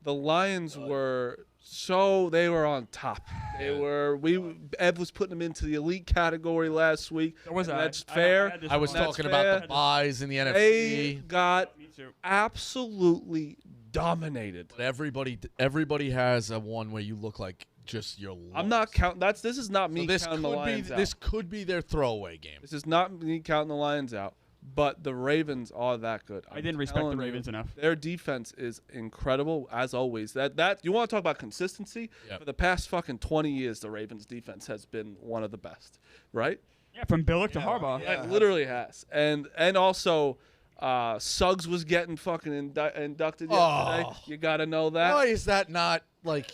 S1: The Lions were they were on top. Ev was putting them into the elite category last week. That's fair.
S6: I was
S1: That's
S6: talking
S1: fair.
S6: about the buys in the NFC.
S1: They got
S3: Me too.
S1: absolutely dominated.
S6: But everybody has a one where you look like just your.
S1: I'm not counting. This is not me
S6: So
S1: counting the Lions out.
S6: this could be their throwaway game.
S1: This is not me counting the Lions out. But the Ravens are that good.
S3: I didn't respect the Ravens enough.
S1: Their defense is incredible as always. That you want to talk about consistency?
S6: Yep.
S1: For the past fucking 20 years, the Ravens defense has been one of the best, right?
S3: Yeah, from Billick to Harbaugh.
S2: yeah.
S1: It literally has. And also, Suggs was getting fucking inducted yesterday.
S6: Oh.
S1: You got to know that.
S6: Why is that not like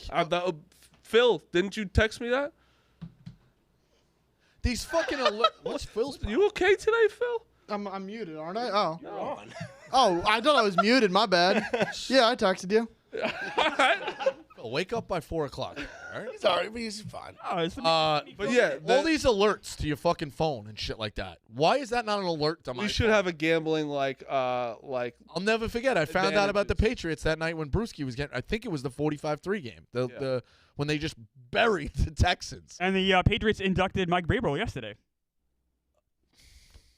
S1: Phil, didn't you text me that?
S6: these fucking? What's Phil's?
S1: You okay today, Phil?
S7: I'm muted, aren't I? Oh.
S2: You're on.
S7: Oh, I thought I was muted. My bad. Yeah, I texted you.
S6: Wake up by 4 o'clock. All right.
S2: He's alright, but he's fine.
S3: Oh, it's
S1: But yeah,
S6: All these alerts to your fucking phone and shit like that. Why is that not an alert to my
S1: we should
S6: phone?
S1: have a gambling like
S6: I'll never forget. I found out about the
S1: Advantages.
S6: Patriots that night when Brewski was getting. I think it was the 45-3 game.
S1: Yeah.
S6: The when they just buried the Texans.
S3: And the Patriots inducted Mike Vrabel yesterday.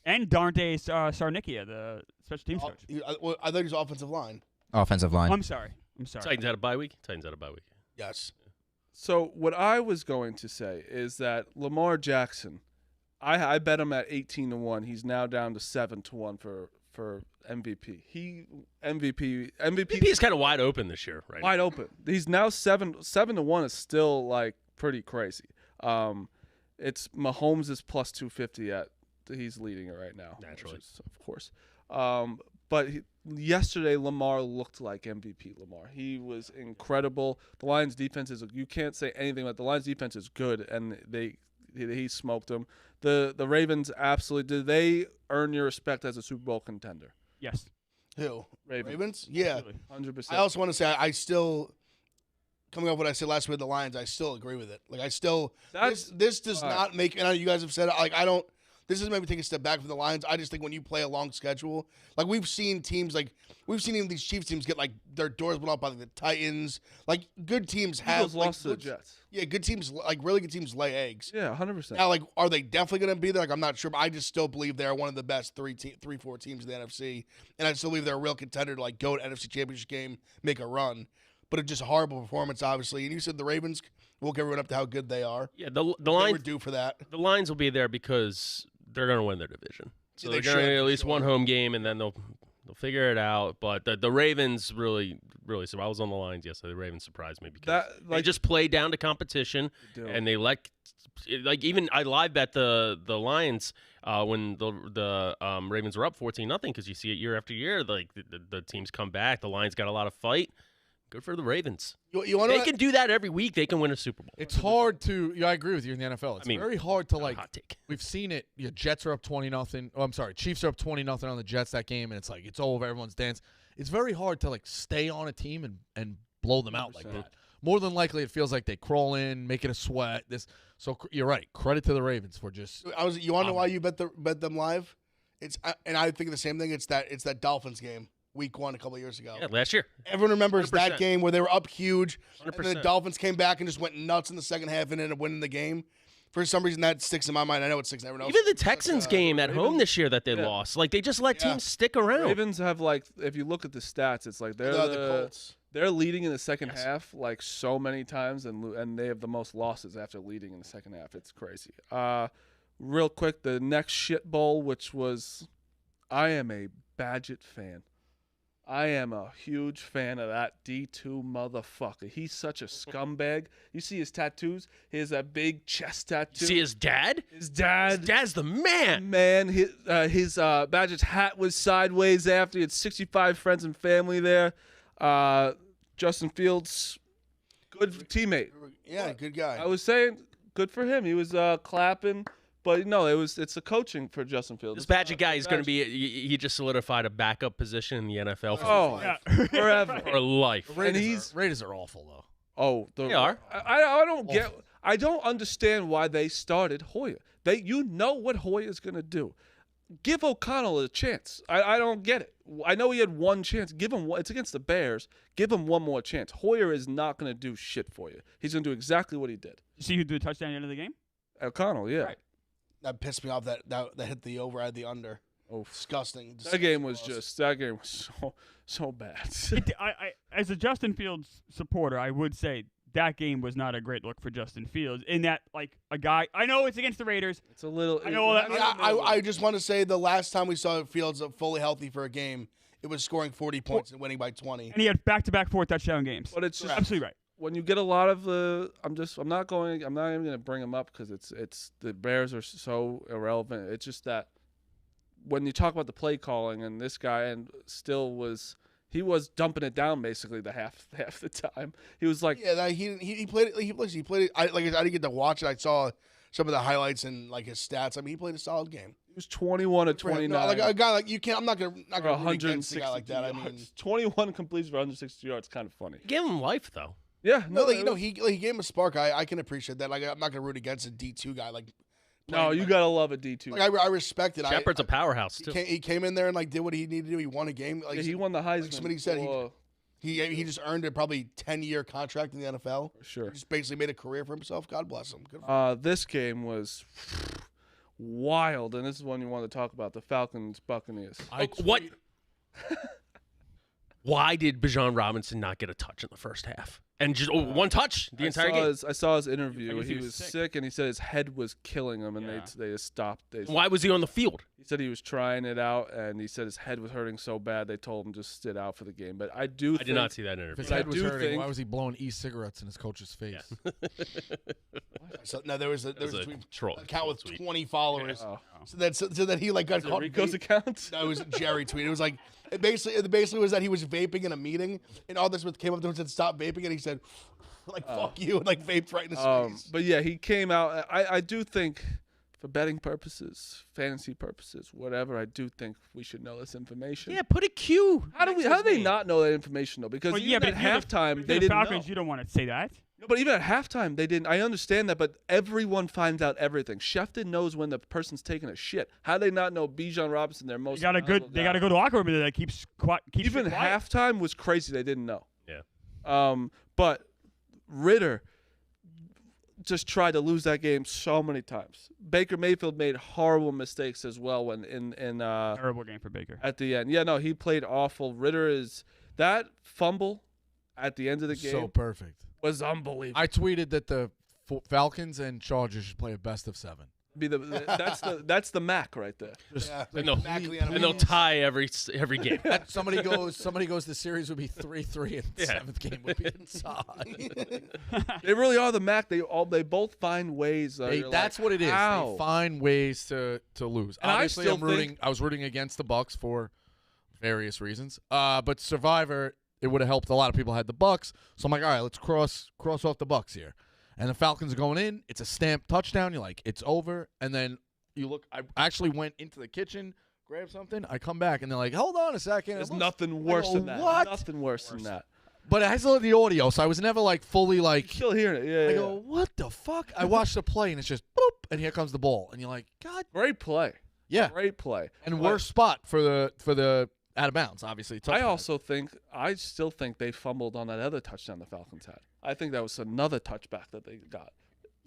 S3: And Dante Sarnicchia, the special teams coach.
S2: I thought he was offensive line.
S8: Offensive line.
S3: I'm sorry.
S5: Titans had a bye week.
S2: Yes.
S1: So what I was going to say is that Lamar Jackson, I bet him at 18-1. He's now down to 7-1 for MVP.
S5: MVP is kind of wide open this year, right?
S1: Wide open. He's now 7-1 is still like pretty crazy. It's Mahomes is plus 250 at he's leading it right now.
S5: Naturally.
S1: Of course. But yesterday, Lamar looked like MVP Lamar. He was incredible. The Lions' defense you can't say anything about the Lions' defense is good, and he smoked them. The Ravens absolutely did. They earn your respect as a Super Bowl contender.
S3: Yes.
S2: Who?
S1: Ravens.
S2: Ravens? Yeah.
S3: Absolutely.
S1: 100%.
S2: I also want to say I still, coming off what I said last week with the Lions, I still agree with it. Like I still, this does not make. And I know you guys have said it. Like I don't. This is maybe take a step back from the Lions. I just think when you play a long schedule, like we've seen teams, like we've seen even these Chiefs teams get like their doors blown up by the Titans. Like good teams have
S1: Eagles
S2: like,
S1: lost to the Jets.
S2: Yeah, good teams, like really good teams, lay eggs.
S1: Yeah, 100%.
S2: Now, like, are they definitely going to be there? Like, I'm not sure, but I just still believe they're one of the best 3-4 teams in the NFC, and I still believe they're a real contender to like go to NFC Championship game, make a run. But it's just a horrible performance, obviously. And you said the Ravens woke everyone up to how good they are.
S5: Yeah, the
S2: They
S5: Lions
S2: were due for that.
S5: The Lions will be there because they're going to win their division. So
S2: Yeah,
S5: they're
S2: they
S5: going to
S2: should,
S5: get at
S2: for
S5: least
S2: sure.
S5: one home game, and then they'll figure it out. But the Ravens really. So I was on the Lions yesterday. The Ravens surprised me because they just play down to competition, and they like even I live bet the Lions when the Ravens were up 14-0 because you see it year after year. Like the teams come back. The Lions got a lot of fight. Good for the Ravens.
S2: You want
S5: They can do that every week. They can win a Super Bowl.
S6: It's hard to. Yeah, I agree with you in the NFL. It's very hard to like.
S5: Hot take.
S6: We've seen it. Your Jets are up 20-0. Oh, I'm sorry. Chiefs are up 20-0 on the Jets that game, and it's like it's over. Everyone's dance. It's very hard to like stay on a team and blow them out like that. More than likely, it feels like they crawl in, make it a sweat. So you're right. Credit to the Ravens for just.
S2: You want to know why you bet them live? And I think the same thing. It's that Dolphins game. Week 1 a couple of years ago.
S5: Yeah, last year.
S2: Everyone remembers
S5: 100%.
S2: that game where they were up huge,
S5: 100%.
S2: and then the Dolphins came back and just went nuts in the second half and ended up winning the game. For some reason, that sticks in my mind. I know it sticks in everyone else.
S5: Even the Texans game at home this year that they lost. Like, they just let teams stick around.
S1: Ravens have like, if you look at the stats, it's like they're
S2: the Colts.
S1: They're leading in the second half like so many times, and they have the most losses after leading in the second half. It's crazy. Real quick, the next shit bowl, which was, I am a Badgett fan. I am a huge fan of that D2 motherfucker. He's such a scumbag. You see his tattoos? He has that big chest tattoo.
S5: See his dad?
S1: His dad.
S5: His dad's the man.
S1: Man, his Badger's hat was sideways after. He had 65 friends and family there. Justin Fields, good teammate.
S2: Yeah, good guy.
S1: I was saying, good for him. He was clapping. But no, it's the coaching for Justin Fields.
S5: This Badger guy is going to be. He just solidified a backup position in the NFL
S1: Forever.
S5: for life.
S6: Raiders are awful though.
S1: Oh,
S5: They are.
S1: I don't get. I don't understand why they started Hoyer. You know what Hoyer's going to do. Give O'Connell a chance. I don't get it. I know he had one chance. Give him one. It's against the Bears. Give him one more chance. Hoyer is not going to do shit for you. He's going to do exactly what he did.
S3: You see who threw a touchdown at the end of the game?
S1: O'Connell, yeah.
S3: Right.
S2: That pissed me off. That hit the over, I had the under.
S1: Oh,
S2: Disgusting.
S1: that game was so bad.
S3: I as a Justin Fields supporter, I would say that game was not a great look for Justin Fields. In that, like, a guy, I know it's against the Raiders.
S1: It's a little.
S3: I know that.
S2: I just want to say the last time we saw Fields fully healthy for a game, it was scoring 40 points and winning by 20.
S3: And he had back-to-back 4 touchdown games.
S1: But it's just
S3: absolutely right.
S1: When you get a lot of the, I'm not even going to bring them up because it's the Bears are so irrelevant. It's just that when you talk about the play calling and this guy and he was dumping it down basically the half the time. He was like,
S2: yeah, he played it. He played it. I didn't get to watch it. I saw some of the highlights and like his stats. I mean, he played a solid game.
S1: He was 21 to 29.
S2: No, like a guy like you can't. I'm not gonna root
S1: 160
S2: against a guy like that. I mean,
S1: 21 completes for 160 yards. Kind of funny.
S5: Give him life though.
S1: Yeah,
S2: he gave him a spark. I can appreciate that. Like I'm not gonna root against a D2 guy. Like
S1: no, you gotta love a D2.
S2: Like I respect it.
S5: Shepard's a powerhouse too.
S2: He came in there and like did what he needed to do. He won a game. Like
S1: he won the Heisman.
S2: Like somebody said he just earned a probably 10-year contract in the NFL.
S1: Sure.
S2: He just basically made a career for himself. God bless him. Good for him.
S1: This game was wild, and this is one you want to talk about: the Falcons Buccaneers.
S5: What? Why did Bijan Robinson not get a touch in the first half? And just one touch the entire game.
S1: I saw his interview.
S3: I
S1: He
S3: guess
S1: was sick, and he said his head was killing him, and they just stopped.
S5: Why was he on the field?
S1: He said he was trying it out, and he said his head was hurting so bad they told him just sit out for the game. But I did
S5: not see that
S6: If
S5: interview.
S6: his head was
S1: do
S6: hurting,
S1: think-
S6: why was he blowing e-cigarettes in his coach's face?
S2: So no, there was a
S5: troll
S2: account with
S5: tweet.
S2: 20 followers.
S1: Oh.
S2: So that he like got
S1: Is it
S2: caught.
S1: Rico's
S2: vape-
S1: account?
S2: No, it was a Jerry tweet. It was like it basically was that he was vaping in a meeting, and all this came up to him and said stop vaping, and he said like fuck you, and like vaped right in his face.
S1: But yeah, he came out. I do think, for betting purposes, fantasy purposes, whatever, I do think we should know this information.
S5: Yeah, put a Q.
S1: How do they not know that information though? Because even
S3: but
S1: at
S3: if you're
S1: halftime they
S3: the
S1: didn't
S3: Falcons,
S1: know.
S3: you don't want to say that.
S1: No, but even at halftime they didn't. I understand that, but everyone finds out everything. Shefton knows when the person's taking a shit. How do they not know Bijan Robinson? Their most
S3: They got to go to the locker room that keeps quiet.
S1: Even halftime was crazy. They didn't know.
S5: Yeah.
S1: But Ritter just tried to lose that game so many times. Baker Mayfield made horrible mistakes as well when in
S3: terrible game for Baker
S1: at the end. Yeah, no, he played awful. Ritter is that fumble at the end of the game
S6: So perfect.
S1: was unbelievable.
S6: I tweeted that the Falcons and Chargers should play a best of 7.
S1: That's the Mac right there.
S2: Yeah,
S5: And they'll,
S2: Mackley on a
S5: and they'll tie every game.
S6: Somebody goes. The series would be 3-3, and the 7th game would be inside.
S1: They really are the Mac. They both find ways.
S6: That's what it is.
S1: How?
S6: They find ways to lose.
S1: And
S6: Obviously,
S1: I
S6: I was rooting against the Bucks for various reasons. But Survivor, it would have helped. A lot of people had the Bucks, so I'm like, all right, let's cross off the Bucks here. And the Falcons are going in. It's a stamped touchdown. You're like, it's over. And then you look. I actually went into the kitchen, grabbed something. I come back, and they're like, hold on a second.
S1: There's nothing worse than that.
S6: What?
S1: Nothing worse than that.
S6: But I still had the audio, so I was never like fully like.
S1: Still hearing it. Yeah.
S6: I
S1: yeah.
S6: go, what the fuck? I watched the play, and it's just boop, and here comes the ball, and you're like, God,
S1: Great play.
S6: yeah.
S1: Great play.
S6: And worst spot for the out of bounds, obviously.
S1: I still think they fumbled on that other touchdown the Falcons had. I think that was another touchback that they got.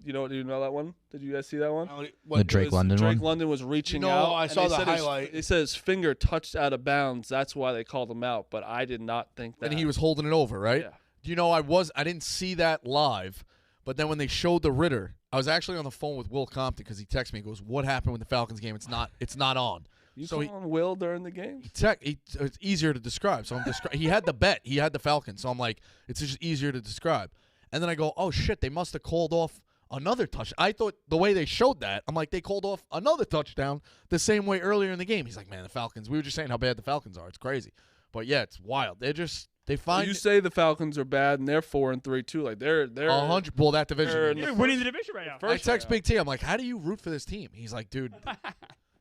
S1: Do you know that one? Did you guys see that one?
S8: The Drake London one?
S1: Drake London was reaching
S2: No,
S1: out.
S2: I
S1: and
S2: saw
S1: they
S2: the
S1: said
S2: highlight.
S1: It says finger touched out of bounds. That's why they called him out. But I did not think that.
S6: And he was holding it over, right?
S1: Yeah.
S6: Do you know I didn't see that live, but then when they showed the Ritter, I was actually on the phone with Will Compton because he texted me. He goes, "What happened with the Falcons game? It's not on."
S1: You
S6: So
S1: calling Will during the game?
S6: It's easier to describe. So he had the bet. He had the Falcons. So I'm like, it's just easier to describe. And then I go, oh shit, they must have called off another touch. I thought the way they showed that, I'm like, they called off another touchdown the same way earlier in the game. He's like, man, the Falcons. We were just saying how bad the Falcons are. It's crazy. But yeah, it's wild. They find
S1: You say the Falcons are bad and they're 4-3 too. Like they're
S6: 100. Well, that division.
S3: They're winning the division right now.
S6: I text Big T. I'm like, how do you root for this team? He's like, dude,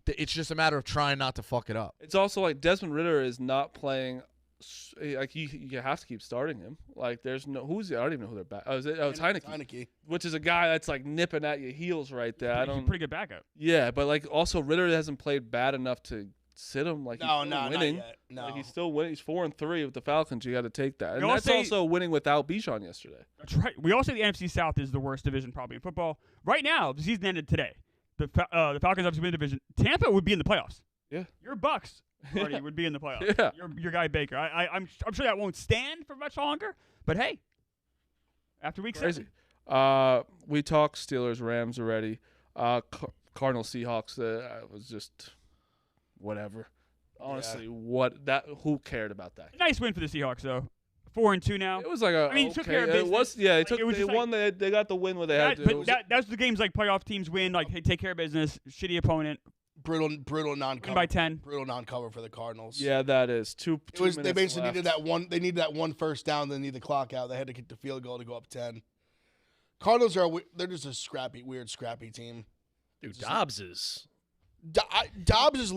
S6: it's just a matter of trying not to fuck it up.
S1: It's also like Desmond Ridder is not playing. Like you have to keep starting him. Like there's no who's I don't even know who they're back. It's Heineke, which is a guy that's like nipping at your heels right there.
S3: He's a pretty good backup.
S1: Yeah, but like also Ridder hasn't played bad enough to sit him. Like
S2: No,
S1: he's
S2: no,
S1: still
S2: not
S1: winning.
S2: yet. No.
S1: Like, he's still winning. He's 4-3 with the Falcons. You got to take that, and
S3: all
S1: that's
S3: say-
S1: also winning without Bijan yesterday.
S3: That's right. We all say the NFC South is the worst division probably in football. Right now, the season ended today. The Falcons obviously win the division. Tampa would be in the playoffs.
S1: Yeah.
S3: Your Bucks party would be in the playoffs.
S1: Yeah.
S3: Your guy Baker. I'm sure that won't stand for much longer. But hey, after week
S1: Crazy.
S3: 7,
S1: We talked Steelers Rams already. Cardinals Seahawks. That was just whatever. Honestly, who cared about that?
S3: nice win for the Seahawks though. 4-2 now.
S1: It was like a.
S3: I mean,
S1: okay.
S3: took care of
S1: It
S3: business.
S1: was yeah.
S3: Like,
S1: They
S3: it was just
S1: won. They got the win where they had to. It was-
S3: That's the games like playoff teams win. Like hey, take care of business. Shitty opponent.
S2: Brutal
S3: Win
S2: non-cover.
S3: by 10.
S2: Brutal non-cover for the Cardinals.
S1: yeah, that is two.
S2: It was. They
S1: minutes
S2: basically
S1: left.
S2: needed that one. They needed that one first down. They needed the clock out. They had to kick the field goal to go up 10. Cardinals they're just a weird scrappy team.
S5: Dude, Dobbs is.
S2: Dobbs is.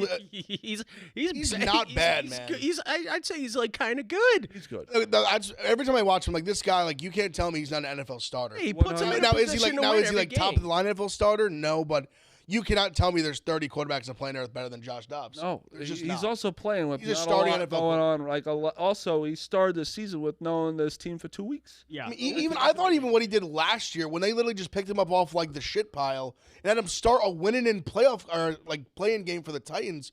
S5: He's
S2: not bad, man.
S5: Good. I'd say he's like kind of good.
S1: He's good.
S2: Every time I watch him, like this guy, like you can't tell me he's not an NFL starter.
S5: He puts him in
S2: Now
S5: a
S2: is he
S5: position
S2: like
S5: to win every
S2: top of
S5: game.
S2: the line NFL starter? No, but you cannot tell me there's 30 quarterbacks on planet Earth better than Josh Dobbs.
S1: No,
S2: There's just
S1: he's
S2: not.
S1: also playing with
S2: He's a
S1: not
S2: starting
S1: a lot
S2: NFL
S1: going on. Like also, he started the season with knowing this team for 2 weeks.
S3: Yeah.
S2: I mean, I thought even what he did last year when they literally just picked him up off like the shit pile and had him start a winning in playoff or like playing game for the Titans.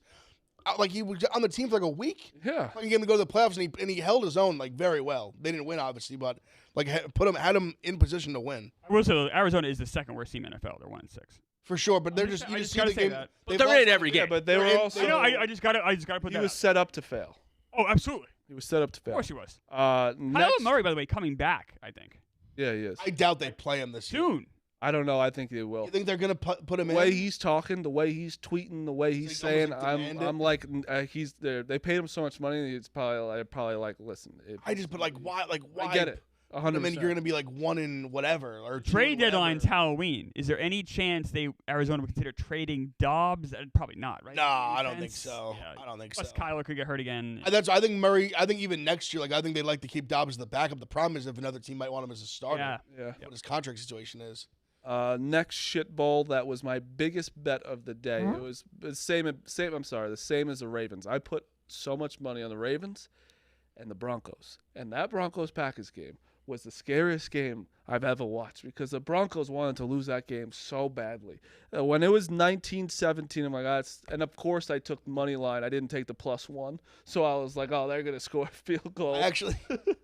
S2: Like he was on the team for like a week.
S1: Yeah.
S2: Fucking game to go to the playoffs and he held his own like very well. They didn't win obviously, but like had him in position to win
S3: I will say Arizona is the second worst team in NFL. They're 1-6.
S2: for sure. But they're
S3: I
S2: just
S3: just
S2: you just see
S3: gotta
S2: the
S3: say
S2: game.
S3: that.
S2: they've
S5: They're
S2: lost-
S5: in every game.
S1: Yeah, but they were
S2: They're in-
S1: also.
S3: I know. I just gotta put
S1: he
S3: that.
S1: was
S3: out.
S1: set up to fail.
S3: Oh, absolutely.
S1: He was set up to
S3: Of
S1: fail.
S3: course he was.
S1: Next,
S3: Kyler Murray, by the way, coming back. I think
S1: yeah, he is.
S2: I doubt they play him this year.
S3: soon.
S1: I don't know. I think they will.
S2: You think they're gonna put him
S1: The
S2: in?
S1: way he's talking, the way he's tweeting, the way he's
S2: It's
S1: saying,
S2: almost like demand
S1: I'm like, he's there. They paid him so much money. It's probably like, listen.
S2: I just put like why
S1: I get it.
S2: I
S1: 100%.
S2: mean, you're gonna be like 1 in whatever or 2
S3: Trade
S2: in whatever.
S3: deadline's Halloween. Is there any chance Arizona would consider trading Dobbs? Probably not, right?
S2: No, I don't think
S3: Defense?
S2: so.
S3: Yeah.
S2: I don't think
S3: Plus
S2: so.
S3: Kyler could get hurt again.
S2: I think Murray. I think even next year, like I think they'd like to keep Dobbs as the backup. The problem is if another team might want him as a starter.
S3: Yeah.
S1: Yeah.
S2: What his contract situation is.
S1: Next shit bowl, that was my biggest bet of the day. It was the same. I'm sorry, the same as the Ravens. I put so much money on the Ravens and the Broncos, and that Broncos Packers game was the scariest game I've ever watched because the Broncos wanted to lose that game so badly. When it was 19-17, I'm like, and of course I took money line. I didn't take the +1, so I was like, oh, they're gonna score a field goal.
S2: I actually,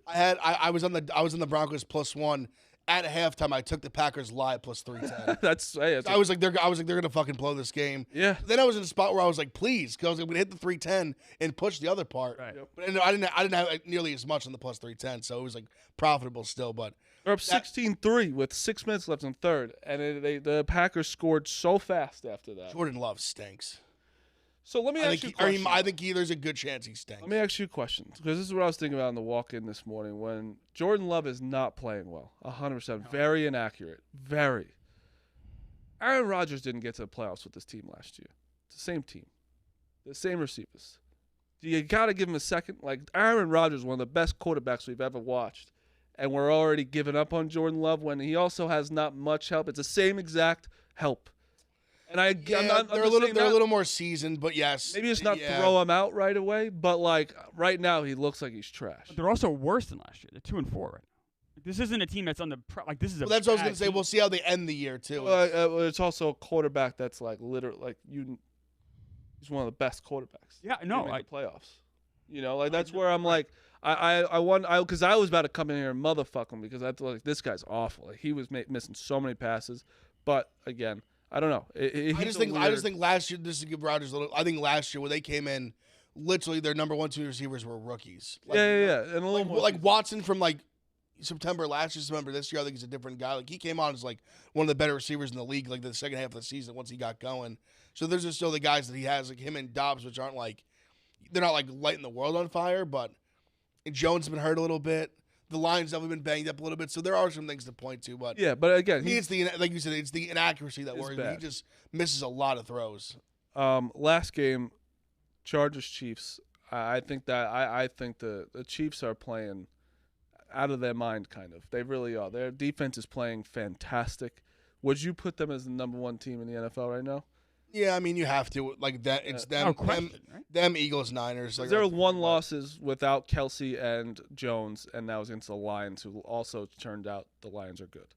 S2: I was on the Broncos +1 at halftime. I took the Packers live +310.
S1: That's
S2: I was like they're gonna fucking blow this game.
S1: yeah.
S2: Then I was in a spot where I was like, please, because I was like, we hit the 310 and push the other part.
S3: Right.
S1: Yep.
S2: But I didn't have nearly as much on the +310, so it was like profitable still. But
S1: They're up 16-3 with 6 minutes left in third, and the Packers scored so fast after that.
S2: Jordan Love stinks.
S1: So let me
S2: I
S1: ask you a
S2: think, or
S1: question.
S2: I think there's a good chance he stinks.
S1: Let me ask you a question, because this is what I was thinking about in the walk-in this morning. When Jordan Love is not playing well, 100%, very inaccurate, very. Aaron Rodgers didn't get to the playoffs with this team last year. It's the same team, the same receivers. You got to give him a second. Like Aaron Rodgers, one of the best quarterbacks we've ever watched, and we're already giving up on Jordan Love when he also has not much help. It's the same exact help. And
S2: they're a little more seasoned, but yes,
S1: maybe it's not
S2: yeah.
S1: throw him out right away, but like right now he looks like he's trash.
S3: But they're also worse than last year. They're 2-4 right now. This isn't a team that's on the like. This is a.
S2: Well, that's what I was
S3: bad
S2: gonna say.
S3: team.
S2: We'll see how they end the year too.
S1: It's also a quarterback that's like literally like he's one of the best quarterbacks.
S3: Yeah, no,
S1: in
S3: I-
S1: the playoffs. You know, like that's where I'm like because I was about to come in here and motherfuck him because I thought like this guy's awful. Like he was missing so many passes, but again. I don't know.
S2: I just think last year. This is to give Rodgers a little. I think last year when they came in, literally their number 1, 2 receivers were rookies. Like,
S1: yeah. And a little more
S2: like Watson from like September last year. September this year, I think he's a different guy. Like he came on as like one of the better receivers in the league. Like the second half of the season once he got going. So there's just still the guys that he has, like him and Dobbs, which aren't like they're not like lighting the world on fire. But Jones has been hurt a little bit. The Lions have been banged up a little bit, so there are some things to point to. But
S1: yeah, but again,
S2: it's the like you said, it's the inaccuracy that worries me.
S1: bad.
S2: He just misses a lot of throws.
S1: Last game, Chargers Chiefs. I think the Chiefs are playing out of their mind, kind of. They really are. Their defense is playing fantastic. Would you put them as the number 1 team in the NFL right now?
S2: Yeah, I mean you have to like that. It's them, them Eagles, Niners. Like,
S1: there were 1 losses without Kelsey and Jones, and that was against the Lions, who also turned out the Lions are good.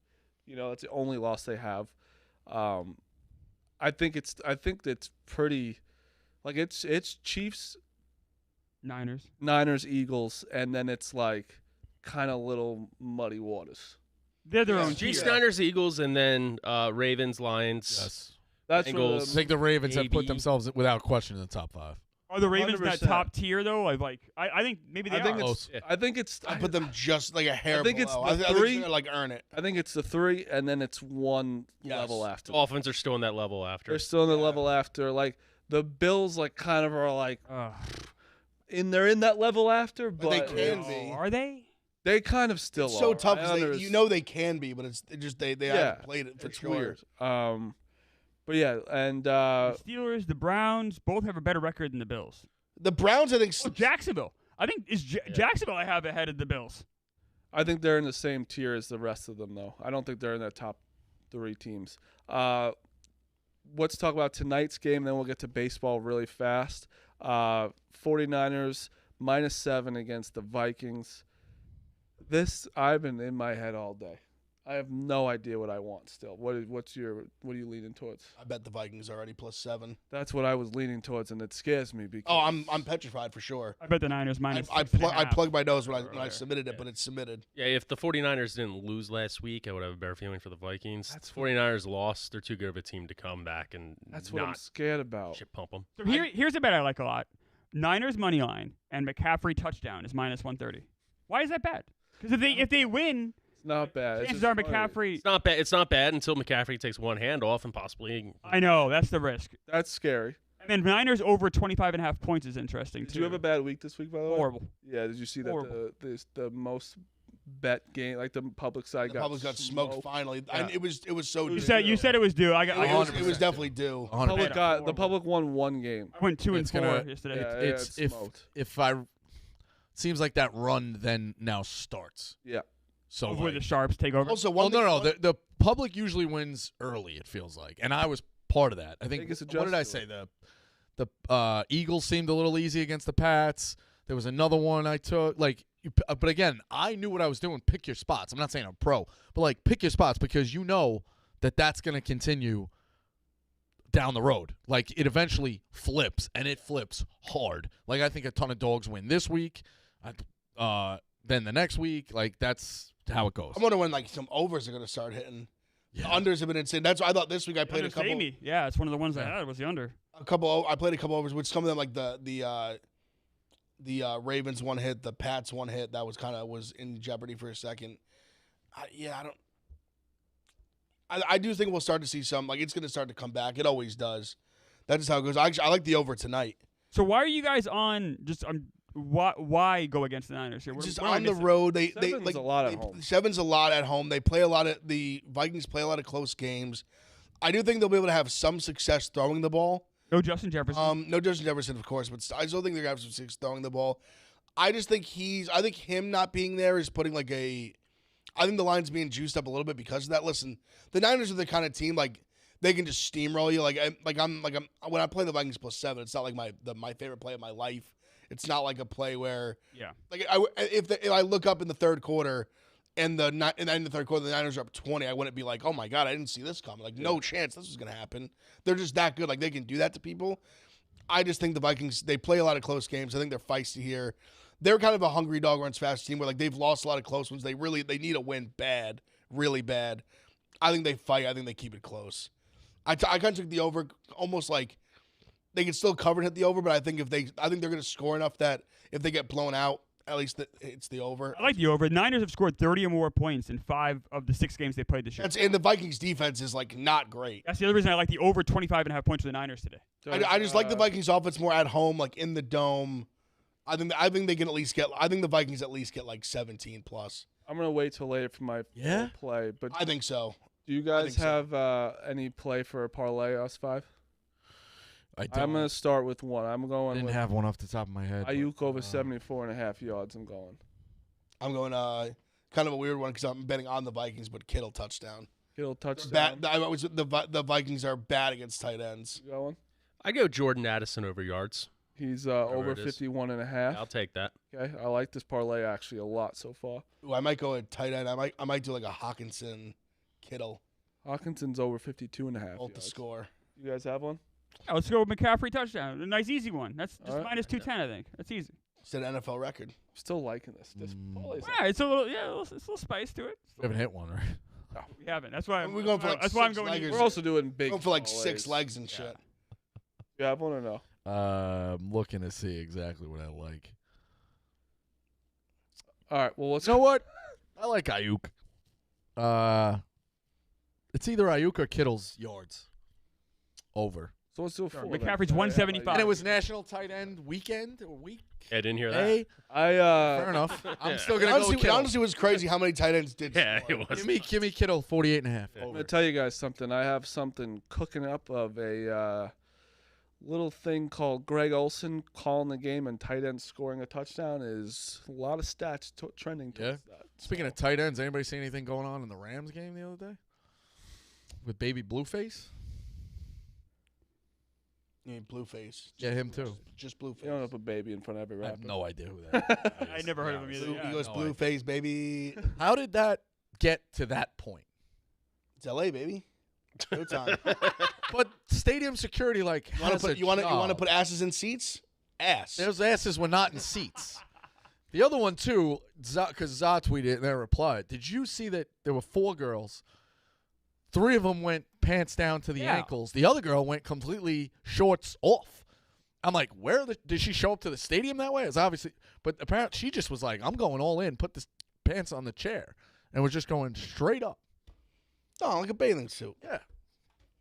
S1: You know, that's the only loss they have. I think it's pretty, like it's Chiefs, Niners, Eagles, and then it's like kind of little muddy waters.
S3: They're their own
S5: Chiefs,
S3: tier.
S5: Niners, Eagles, and then Ravens, Lions.
S6: Yes.
S1: That's
S5: Bengals.
S6: I think the Ravens have put
S5: maybe.
S6: themselves without question in the top 5.
S3: Are the Ravens in that
S1: 100%.
S3: top tier though? I think maybe they
S1: I think
S3: are.
S1: it's. I think it's.
S2: I put them just like a hair
S1: I think it's
S2: below.
S1: the
S2: I think
S1: three.
S2: they're gonna, like earn it.
S1: I think it's the 3, and then it's 1
S2: Yes.
S1: level after.
S5: Dolphins are still in that level after.
S1: They're still in the level after. Like the Bills, like kind of are like, they're in that level after, but
S2: they can be.
S3: Are they?
S1: They kind of still
S2: It's
S1: are.
S2: so tough.
S1: I
S2: 'Cause
S1: under-
S2: you know they can be, but it's just they haven't played it for
S1: it's
S2: sure.
S1: weird. But yeah, and
S3: The Steelers, the Browns, both have a better record than the Bills.
S2: The Browns, I think.
S3: Oh, Jacksonville. I think Jacksonville I have ahead of the Bills.
S1: I think they're in the same tier as the rest of them, though. I don't think they're in the top 3 teams. Let's talk about tonight's game, then we'll get to baseball really fast. 49ers -7 against the Vikings. This I've been in my head all day. I have no idea what I want still. What are you leaning towards?
S2: I bet the Vikings already +7.
S1: That's what I was leaning towards, and it scares me because
S2: Oh, I'm petrified for sure.
S3: I bet the Niners
S2: I
S3: -6.5.
S2: plugged my nose when I submitted it, but it's submitted.
S5: Yeah, if the 49ers didn't lose last week, I would have a better feeling for the Vikings.
S1: That's
S5: 49ers lost. They're too good of a team to come back and
S1: that's what I'm
S5: not
S1: scared about.
S5: shit pump them.
S3: So here's a bet I like a lot. Niners money line and McCaffrey touchdown is -130. Why is that bad? Because if they win,
S1: It's not bad. It's
S3: chances
S1: just
S3: are
S1: funny.
S3: McCaffrey.
S5: It's not bad. It's not bad until McCaffrey takes one hand off and possibly.
S3: I know that's the risk.
S1: That's scary.
S3: And then Niners over 25.5 points is interesting
S1: Did
S3: too.
S1: you have a bad week this week, by the way?
S3: Horrible.
S1: Yeah. Did you see that
S3: Horrible.
S1: the most bet game, like the public side,
S2: The public got smoked finally.
S1: Yeah.
S2: It was so.
S3: You
S2: due.
S3: said it was due. I got.
S2: It was definitely due.
S6: 100%.
S1: The public won 1 game.
S3: I went 2 and
S6: It's
S3: 4
S6: gonna-
S3: yesterday.
S1: Yeah,
S6: It's
S1: it's smoked.
S6: if I seems like that run then now starts.
S1: Yeah.
S6: So
S3: Where
S6: like,
S3: the Sharps take over.
S2: Also,
S6: well,
S2: one
S6: no.
S2: thing-
S6: The public usually wins early. It feels like, and I was part of that. I think.
S1: Vegas
S6: What did I
S1: adjusted
S6: say? The Eagles seemed a little easy against the Pats. There was another one I took. But again, I knew what I was doing. Pick your spots. I'm not saying I'm pro, but like pick your spots because you know that's going to continue down the road. Like it eventually flips, and it flips hard. Like I think a ton of dogs win this week. Then the next week, like that's how it goes.
S2: I'm wondering when like some overs are going to start hitting.
S6: Yeah.
S2: The unders have been insane. That's why I thought this week I played a
S3: Under
S2: couple.
S3: Samey. Yeah, it's one of the ones I had was the under.
S2: I played a couple overs, which some of them like the Ravens one hit, the Pats one hit. That was in jeopardy for a second. I do think we'll start to see some like it's going to start to come back. It always does. That's just how it goes. I like the over tonight.
S3: So why are you guys on just why go against the Niners here?
S2: Just
S3: What am I
S2: on the
S3: missing?
S2: road,
S1: Seven's a lot at home.
S2: 7's a lot at home. They play a lot of the Vikings play a lot of close games. I do think they'll be able to have some success throwing the ball.
S3: No Justin Jefferson.
S2: No Justin Jefferson, of course, but I still think they're gonna have some success throwing the ball. I just think I think him not being there is putting like I think the line's being juiced up a little bit because of that. Listen, the Niners are the kind of team like they can just steamroll you. I'm when I play the Vikings +7, it's not like my favorite play of my life. It's not like a play where like if I look up in the third quarter and in the third quarter the Niners are up 20, I wouldn't be like, oh my god, I didn't see this coming. Like no chance this was gonna happen. They're just that good. Like they can do that to people. I just think the Vikings they play a lot of close games. I think they're feisty here. They're kind of a hungry dog runs fast team where like they've lost a lot of close ones. They need a win bad, really bad. I think they fight. I think they keep it close. I kind of took the over, almost like they can still cover and hit the over, but I think they're going to score enough that if they get blown out, at least it's the over.
S3: I like the over. Niners have scored 30 or more points in 5 of the 6 games they played this year.
S2: And the Vikings defense is like not great.
S3: That's the other reason I like the over 25.5 points for the Niners today.
S2: I just like the Vikings offense more at home, like in the dome. I think they can at least get. I think the Vikings at least get like 17 plus.
S1: I'm gonna wait till later for my full play, but
S2: I think so.
S1: do you guys have any play for a parlay? Us 5. I'm gonna start with one. I'm going.
S6: Didn't
S1: with
S6: have one off the top of my head.
S1: Ayuk over 74.5 yards. I'm going.
S2: I'm going kind of a weird one because I'm betting on the Vikings, but Kittle touchdown.
S1: Kittle touchdown.
S2: The Vikings are bad against tight ends.
S1: You going?
S5: I go Jordan Addison over yards.
S1: He's over 51.5.
S5: I'll take that.
S1: Okay, I like this parlay actually a lot so far.
S2: Ooh, I might go at tight end. I might do like a Hawkinson, Kittle.
S1: Hawkinson's over 52.5.
S2: Both to score.
S1: You guys have one?
S3: Yeah, let's go with McCaffrey touchdown. A nice easy one. That's just
S1: All right.
S3: minus 210, I think. That's easy.
S2: Set an NFL record.
S1: Still liking this. This parlay's
S3: Yeah, it's a little it's a little spice to it.
S6: We haven't hit one, right?
S3: No, we haven't. That's why
S2: We're going for like
S3: that's why I'm
S2: 6
S3: going.
S2: leggers.
S1: We're also doing big.
S2: Going for like
S1: parlays.
S2: 6 legs and shit.
S1: You have one or no?
S6: I'm looking to see exactly what I like.
S1: All right. Well, let's.
S6: You know what? I like Ayuk. It's either Ayuk or Kittle's yards. Over.
S1: So let's do a 4.
S3: McCaffrey's
S1: then.
S3: 175.
S6: And it was National Tight End Weekend or week.
S5: I didn't hear that.
S6: Hey,
S1: Fair
S6: enough. I'm still gonna go Kittle.
S2: Honestly, it was crazy how many tight ends did.
S5: Yeah,
S2: score.
S5: it was.
S6: Give me Kittle 48.5.
S1: I'm
S6: Over.
S1: gonna tell you guys something. I have something cooking up of a little thing called Greg Olson calling the game and tight end scoring a touchdown. Is a lot of stats trending towards that.
S6: Speaking of tight ends, anybody see anything going on in the Rams game the other day with Baby Blueface?
S2: You mean Blueface?
S6: Yeah, him too.
S2: Just Blueface.
S1: You don't have a baby in front of every
S6: I
S1: rapper.
S6: have no idea who that is.
S3: I never heard of him either.
S2: Blue,
S3: Yeah.
S2: he goes
S6: no
S2: Blueface, baby.
S6: How did that get to that point?
S2: It's LA, baby. Go time.
S6: But stadium security, like,
S2: You want to put asses in seats? Ass.
S6: Those asses were not in seats. The other one, too, because Za tweeted it and I replied, did you see that there were 4 girls? 3 of them went pants down to the ankles. The other girl went completely shorts off. I'm like, did she show up to the stadium that way? It's obviously, but apparently she just was like, I'm going all in, put the pants on the chair, and was just going straight up.
S2: Oh, like a bathing suit.
S6: Yeah.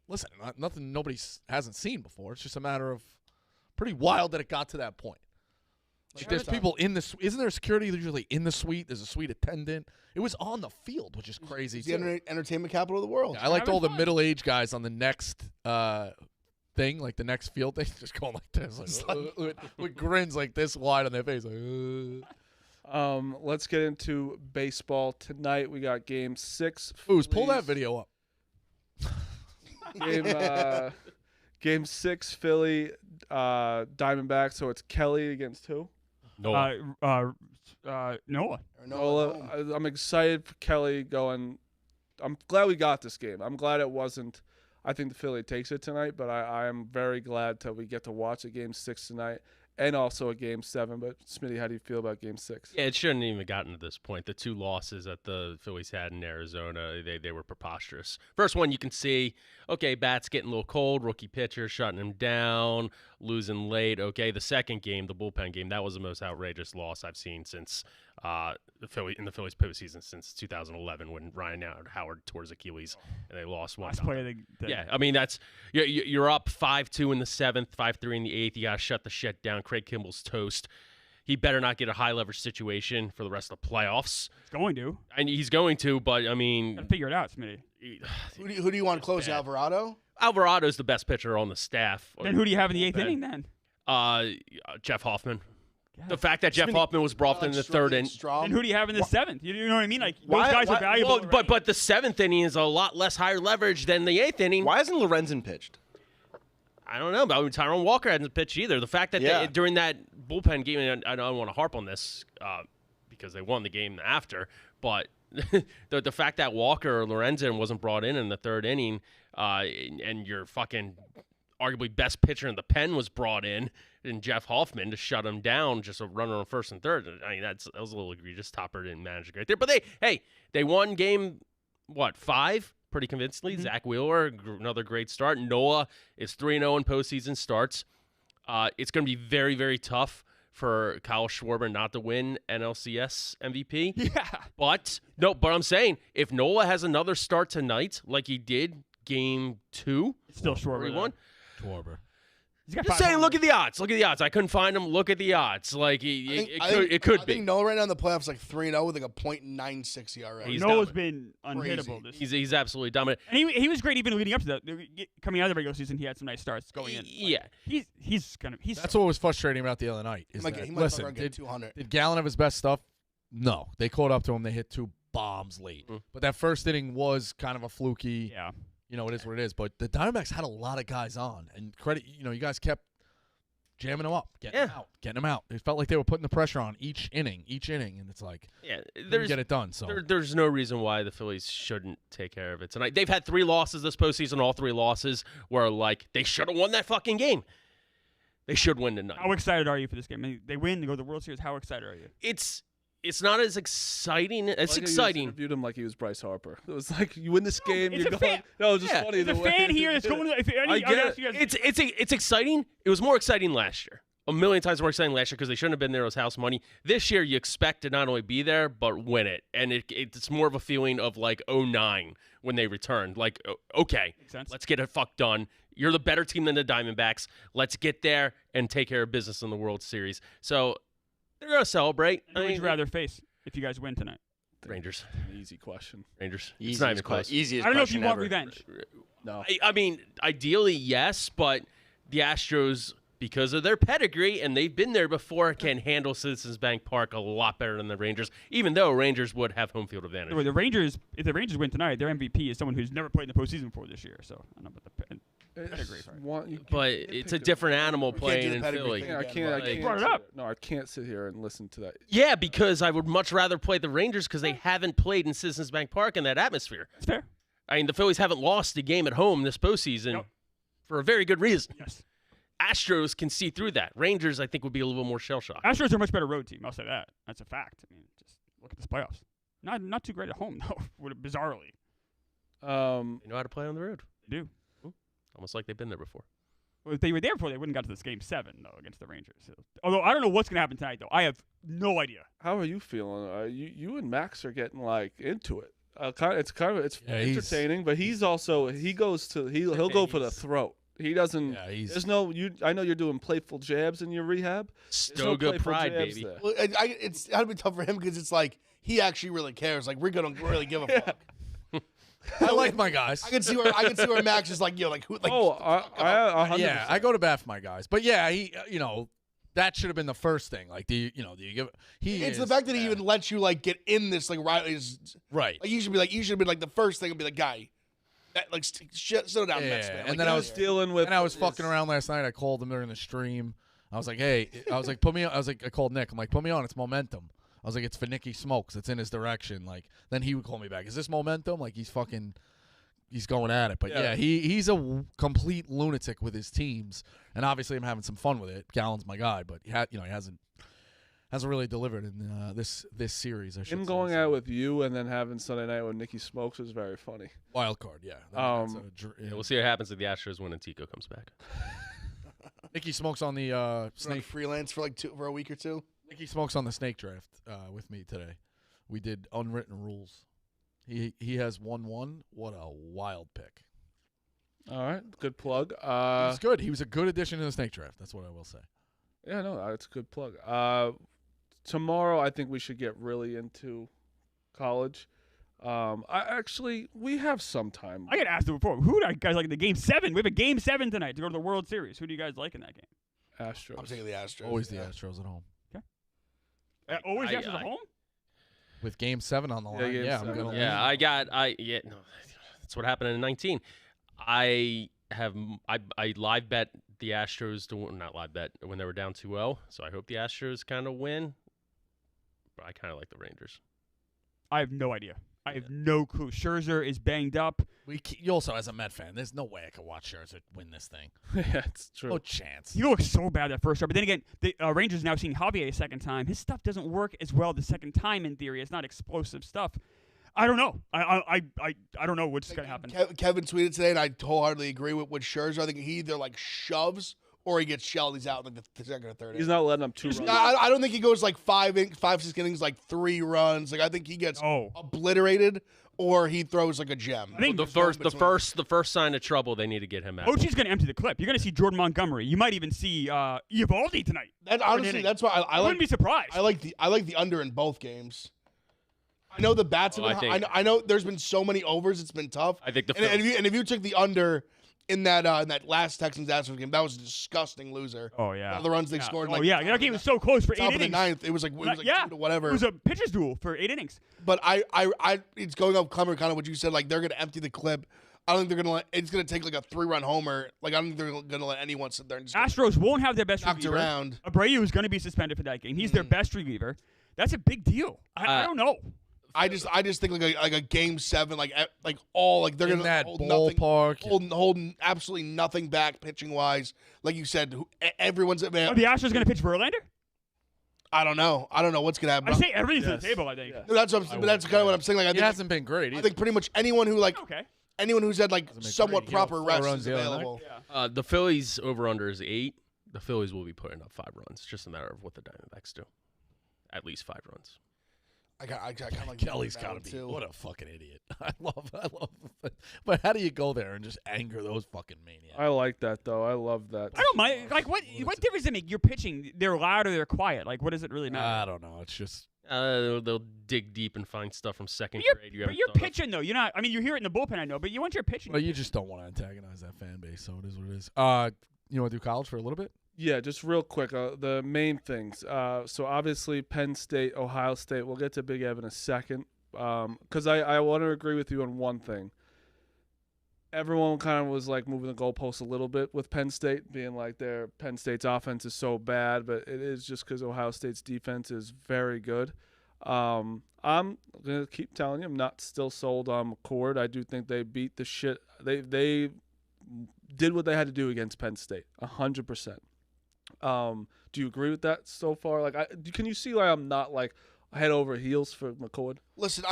S6: Listen, nothing nobody hasn't seen before. It's just a matter of pretty wild that it got to that point. Like there's people in the isn't there security usually in the suite? There's a suite attendant. It was on the field, which is crazy.
S2: It's the entertainment capital of the world.
S6: Yeah, I liked all the middle-aged guys on the next thing, like the next field thing, just going like this, with grins like this wide on their face. Like,
S1: Let's get into baseball tonight. We got Game 6.
S6: Foos, pull that video up.
S1: Game 6, Philly, Diamondbacks. So it's Kelly against who?
S3: Noah.
S1: Nola. I'm excited for Kelly going. I'm glad we got this game. I'm glad it wasn't. I think the Philly takes it tonight, but I am very glad that we get to watch a Game 6 tonight and also a Game 7. But Smitty, how do you feel about Game 6?
S5: Yeah, it shouldn't even gotten to this point. The 2 losses that the Phillies had in Arizona, they were preposterous. First one, you can see, okay, bat's getting a little cold, rookie pitcher shutting him down, losing late. Okay, the second game, the bullpen game, that was the most outrageous loss I've seen since the Phillies postseason since 2011 when Ryan Howard tore his Achilles and they lost 1-0.
S3: Last play of the
S5: Yeah, I mean you're up 5-2 in the 7th, 5-3 in the 8th. You gotta shut the shit down. Craig Kimball's toast. He better not get a high leverage situation for the rest of the playoffs.
S3: He's going to.
S5: And he's going to, but I mean,
S3: Gotta figure it out, Smitty.
S2: Who do you want close? Alvarado?
S5: Alvarado's the best pitcher on the staff.
S3: Then who do you have in the 8th inning then?
S5: Jeff Hoffman. The fact that Jeff Hoffman was brought in the 3rd inning.
S3: And who do you have in the 7th? You know what I mean? Like those guys are valuable.
S5: Well, but the 7th inning is a lot less higher leverage than the 8th inning.
S4: Why hasn't Lorenzen pitched?
S5: I don't know. But Tyrone Walker hasn't pitched either. The fact that they, during that bullpen game, and I don't want to harp on this because they won the game after, but the fact that Walker or Lorenzen wasn't brought in the 3rd inning, and your fucking arguably best pitcher in the pen was brought in Jeff Hoffman to shut him down, just a runner on 1st and 3rd. I mean, that was a little egregious. Topper didn't manage it right there. But they won game, 5? pretty convincingly. Zach Wheeler, another great start. Noah is 3-0 in postseason starts. It's going to be very, very tough for Kyle Schwarber not to win NLCS MVP.
S3: Yeah.
S5: But I'm saying if Noah has another start tonight like he did game 2,
S3: It's still Schwarber.
S5: 3-1.
S6: Schwarber.
S3: He's got
S5: Just
S3: 5
S5: saying, look
S3: homers.
S5: at the odds. Look at the odds. I couldn't find him. Look at the odds. Like it could
S2: I
S5: be.
S2: think Noah right now in the playoffs like 3-0 with like a .96 ERA.
S5: He's
S3: Noah's
S5: dominant.
S3: been unhittable
S2: Crazy.
S3: this
S5: He's absolutely dominant.
S3: And he was great even leading up to that. Coming out of the regular season, he had some nice starts going in.
S5: Yeah.
S3: He's
S6: That's what was frustrating about the other night. Is
S2: He might
S6: that,
S2: fuck
S6: listen,
S2: around get 200.
S6: did Gallen have his best stuff? No. They caught up to him. They hit 2 bombs late. But that first inning was kind of a fluky.
S3: Yeah.
S6: It is what it is. But the Diamondbacks had a lot of guys on. And credit, you guys kept jamming them up, getting them out. It felt like they were putting the pressure on each inning. And it's like, get it done. So
S5: There's no reason why the Phillies shouldn't take care of it tonight. They've had 3 losses this postseason. All 3 losses were like they should have won that fucking game. They should win tonight.
S3: How excited are you for this game? I mean, they win, they go to the World Series. How excited are you?
S5: It's not as exciting. It's
S1: Like
S5: exciting.
S1: You interviewed him like he was Bryce Harper. It was like you win this game,
S3: it's
S1: you're
S3: a
S1: going.
S3: fan.
S1: No, it's just
S5: Yeah.
S1: funny.
S3: There's
S1: the
S3: a
S1: way
S3: fan
S1: he
S3: here that's
S1: did
S3: going
S1: it.
S3: to. If any,
S1: I get
S3: you guys,
S5: It's exciting. It was more exciting last year. A million times more exciting last year because they shouldn't have been there. It was house money. This year, you expect to not only be there but win it, and it's more of a feeling of like 2009 when they returned. Like, okay,
S3: Makes sense.
S5: let's get it fuck done. You're the better team than the Diamondbacks. Let's get there and take care of business in the World Series. So they're gonna celebrate.
S3: Who would you rather face if you guys win tonight?
S5: Rangers.
S1: Easy question.
S5: Rangers. It's not even close.
S8: Easiest
S3: I don't know if you
S8: question
S3: want
S8: ever.
S3: revenge.
S1: No.
S5: I mean, ideally, yes, but the Astros, because of their pedigree, and they've been there before, can handle Citizens Bank Park a lot better than the Rangers, even though Rangers would have home field advantage.
S3: The Rangers, if the Rangers win tonight, their MVP is someone who's never played in the postseason before this year. So I don't know about the pedigree.
S5: But it's a different animal
S2: can't do
S5: playing
S2: the
S5: in
S2: pedigree
S5: Philly.
S2: thing.
S1: I can't.
S3: You brought it up.
S1: No, I can't sit here and listen to that.
S5: Yeah, because I would much rather play the Rangers because they haven't played in Citizens Bank Park in that atmosphere.
S3: That's fair.
S5: I mean, the Phillies haven't lost a game at home this postseason
S3: Nope.
S5: for a very good reason.
S3: Yes.
S5: Astros can see through that. Rangers, I think, would be a little more shell-shocked.
S3: Astros are a much better road team. I'll say that. That's a fact. I mean, just look at this playoffs. Not too great at home though. Bizarrely,
S5: They know how to play on the road.
S3: they do.
S5: Almost like they've been there before.
S3: Well, if they were there before, they wouldn't got to this game 7 though against the Rangers. So, although I don't know what's gonna happen tonight though. I have no idea.
S1: How are you feeling? You and Max are getting like into it. It's
S6: Yeah, he's-
S1: entertaining, but he's also he'll go for the throat. He doesn't.
S6: Yeah, he's-
S1: There's no. I know you're doing playful jabs in your rehab. There's no
S5: Stoga
S1: playful
S5: pride,
S1: jabs
S5: baby.
S1: there.
S2: Well, it's gotta be tough for him because it's like he actually really cares. Like we don't really give a fuck.
S6: I like my guys.
S2: I can see where Max is like, like who? Like,
S6: Yeah, I go to bat for my guys. But yeah, he, that should have been the first thing. Like, do you give?
S2: it's the fact that he even lets you like get in this like right.
S6: right.
S2: Like you should have been like the first thing and be like, guy, that, like settle down,
S6: Yeah,
S2: Mets, man.
S6: and
S2: Like,
S6: then I
S2: get
S6: was
S2: out of here.
S1: dealing with.
S6: And I was fucking around last night. I called him during the stream. I was like, hey, put me on. I called Nick. I'm like, put me on. It's momentum. I was like, it's for Nicky Smokes. It's in his direction. Like, then he would call me back. Is this momentum? Like, he's going at it. But yeah, he's a complete lunatic with his teams. And obviously, I'm having some fun with it. Gallen's my guy, but he hasn't really delivered in this series. I should
S1: Him
S6: say.
S1: going out with you and then having Sunday night with Nicky Smokes was very funny.
S6: Wild card, yeah.
S5: Yeah, we'll see what happens if the Astros win and Tico comes back.
S6: Nicky Smokes on the
S2: Like
S6: snake.
S2: freelance for for a week or two.
S6: Nicky Smokes on the snake draft with me today. We did unwritten rules. He has 1-1. What a wild pick.
S1: All right, good plug.
S6: He was good. He was a good addition to the snake draft. That's what I will say.
S1: Yeah, no, it's a good plug. Tomorrow, I think we should get really into college. We have some time.
S3: I get asked it before. Who do you guys like in the game 7? We have a game 7 tonight to go to the World Series. Who do you guys like in that game?
S1: Astros.
S2: I'm taking the Astros.
S6: Always
S2: yeah.
S6: the Astros at home.
S3: Always Astros at home.
S6: With Game 7 on the line,
S1: Game
S6: I'm
S1: 7.
S6: gonna.
S5: Yeah, that's what happened in 19. I live bet the Astros to not live bet when they were down 2-0. So I hope the Astros kind of win. But I kind of like the Rangers.
S3: I have no idea. I have no clue. Scherzer is banged up.
S6: You also, as a Met fan, there's no way I could watch Scherzer win this thing.
S1: Yeah, it's true.
S6: No chance.
S3: He looks so bad that first start. But then again, the Rangers now seeing Javier a second time. His stuff doesn't work as well the second time in theory. It's not explosive stuff. I don't know. I don't know what's going to happen.
S2: Kevin tweeted today, and I wholeheartedly agree with Scherzer. I think he either like shoves or he gets shelled. He's out in like the second or third.
S1: He's not letting up 2 runs.
S2: I don't think he goes like 5-6 innings, like 3 runs. Like I think he gets obliterated, or he throws like a gem.
S3: I think
S5: the first sign of trouble, they need to get him out.
S3: Ochi's going to empty the clip. You're going to see Jordan Montgomery. You might even see Eovaldi tonight.
S2: Honestly, that's why I
S3: wouldn't be surprised.
S2: I like the under in both games. I know the bats have been I know there's been so many overs, it's been tough.
S5: I think
S2: if you took the under in that last Texans-Astros game, that was a disgusting loser.
S3: Oh yeah,
S2: all the runs they scored. Like,
S3: that game was so close for 8 innings.
S2: Top of the ninth, it was like 2 to whatever.
S3: It was a pitcher's duel for 8 innings.
S2: But it's going up, Clemmer, kind of what you said. Like they're going to empty the clip. I don't think they're going to it's going to take like a 3-run homer. Like I don't think they're going to let anyone sit there and just
S3: Astros won't have their best
S2: knocked
S3: reliever.
S2: Around.
S3: Abreu is going to be suspended for that game. He's their best reliever. That's a big deal. I don't know.
S2: I just think like a game 7, like all like they're
S6: in
S2: gonna
S6: that
S2: hold
S6: ballpark,
S2: holding absolutely nothing back pitching wise. Like you said, everyone's at man.
S3: Are the Astros going to pitch Verlander?
S2: I don't know what's gonna happen.
S3: I say everything's on the table. I think.
S2: No, that's kind of what I'm saying. Like I think,
S6: it hasn't been great.
S2: I think pretty much anyone who anyone who's had like somewhat proper rest is available.
S5: The Phillies over/under is 8. The Phillies will be putting up 5 runs. It's just a matter of what the Diamondbacks do. At least 5 runs.
S2: I kind of like
S6: Kelly's got to be. Too. What a fucking idiot! I love. But how do you go there and just anger those fucking maniacs?
S1: I like that though. I love that.
S3: I don't mind. Like what difference does it make? You're pitching. They're loud or they're quiet. Like what does it really matter?
S6: I don't know. It's just
S5: they'll dig deep and find stuff from second grade.
S3: But you're pitching though. You're not. I mean, you hear it in the bullpen. I know, but once you're pitching,
S6: well, you just don't want to antagonize that fan base. So it is what it is. You want to do college for a little bit?
S1: Yeah, just real quick, the main things. So obviously Penn State, Ohio State. We'll get to Big Ev in a second because I want to agree with you on one thing. Everyone kind of was like moving the goalposts a little bit with Penn State, being like Penn State's offense is so bad, but it is just because Ohio State's defense is very good. I'm going to keep telling you, I'm not still sold on McCord. I do think they beat the shit. They did what they had to do against Penn State, 100%. Do you agree with that so far? Like, can you see why I'm not like head over heels for McCord?
S2: Listen.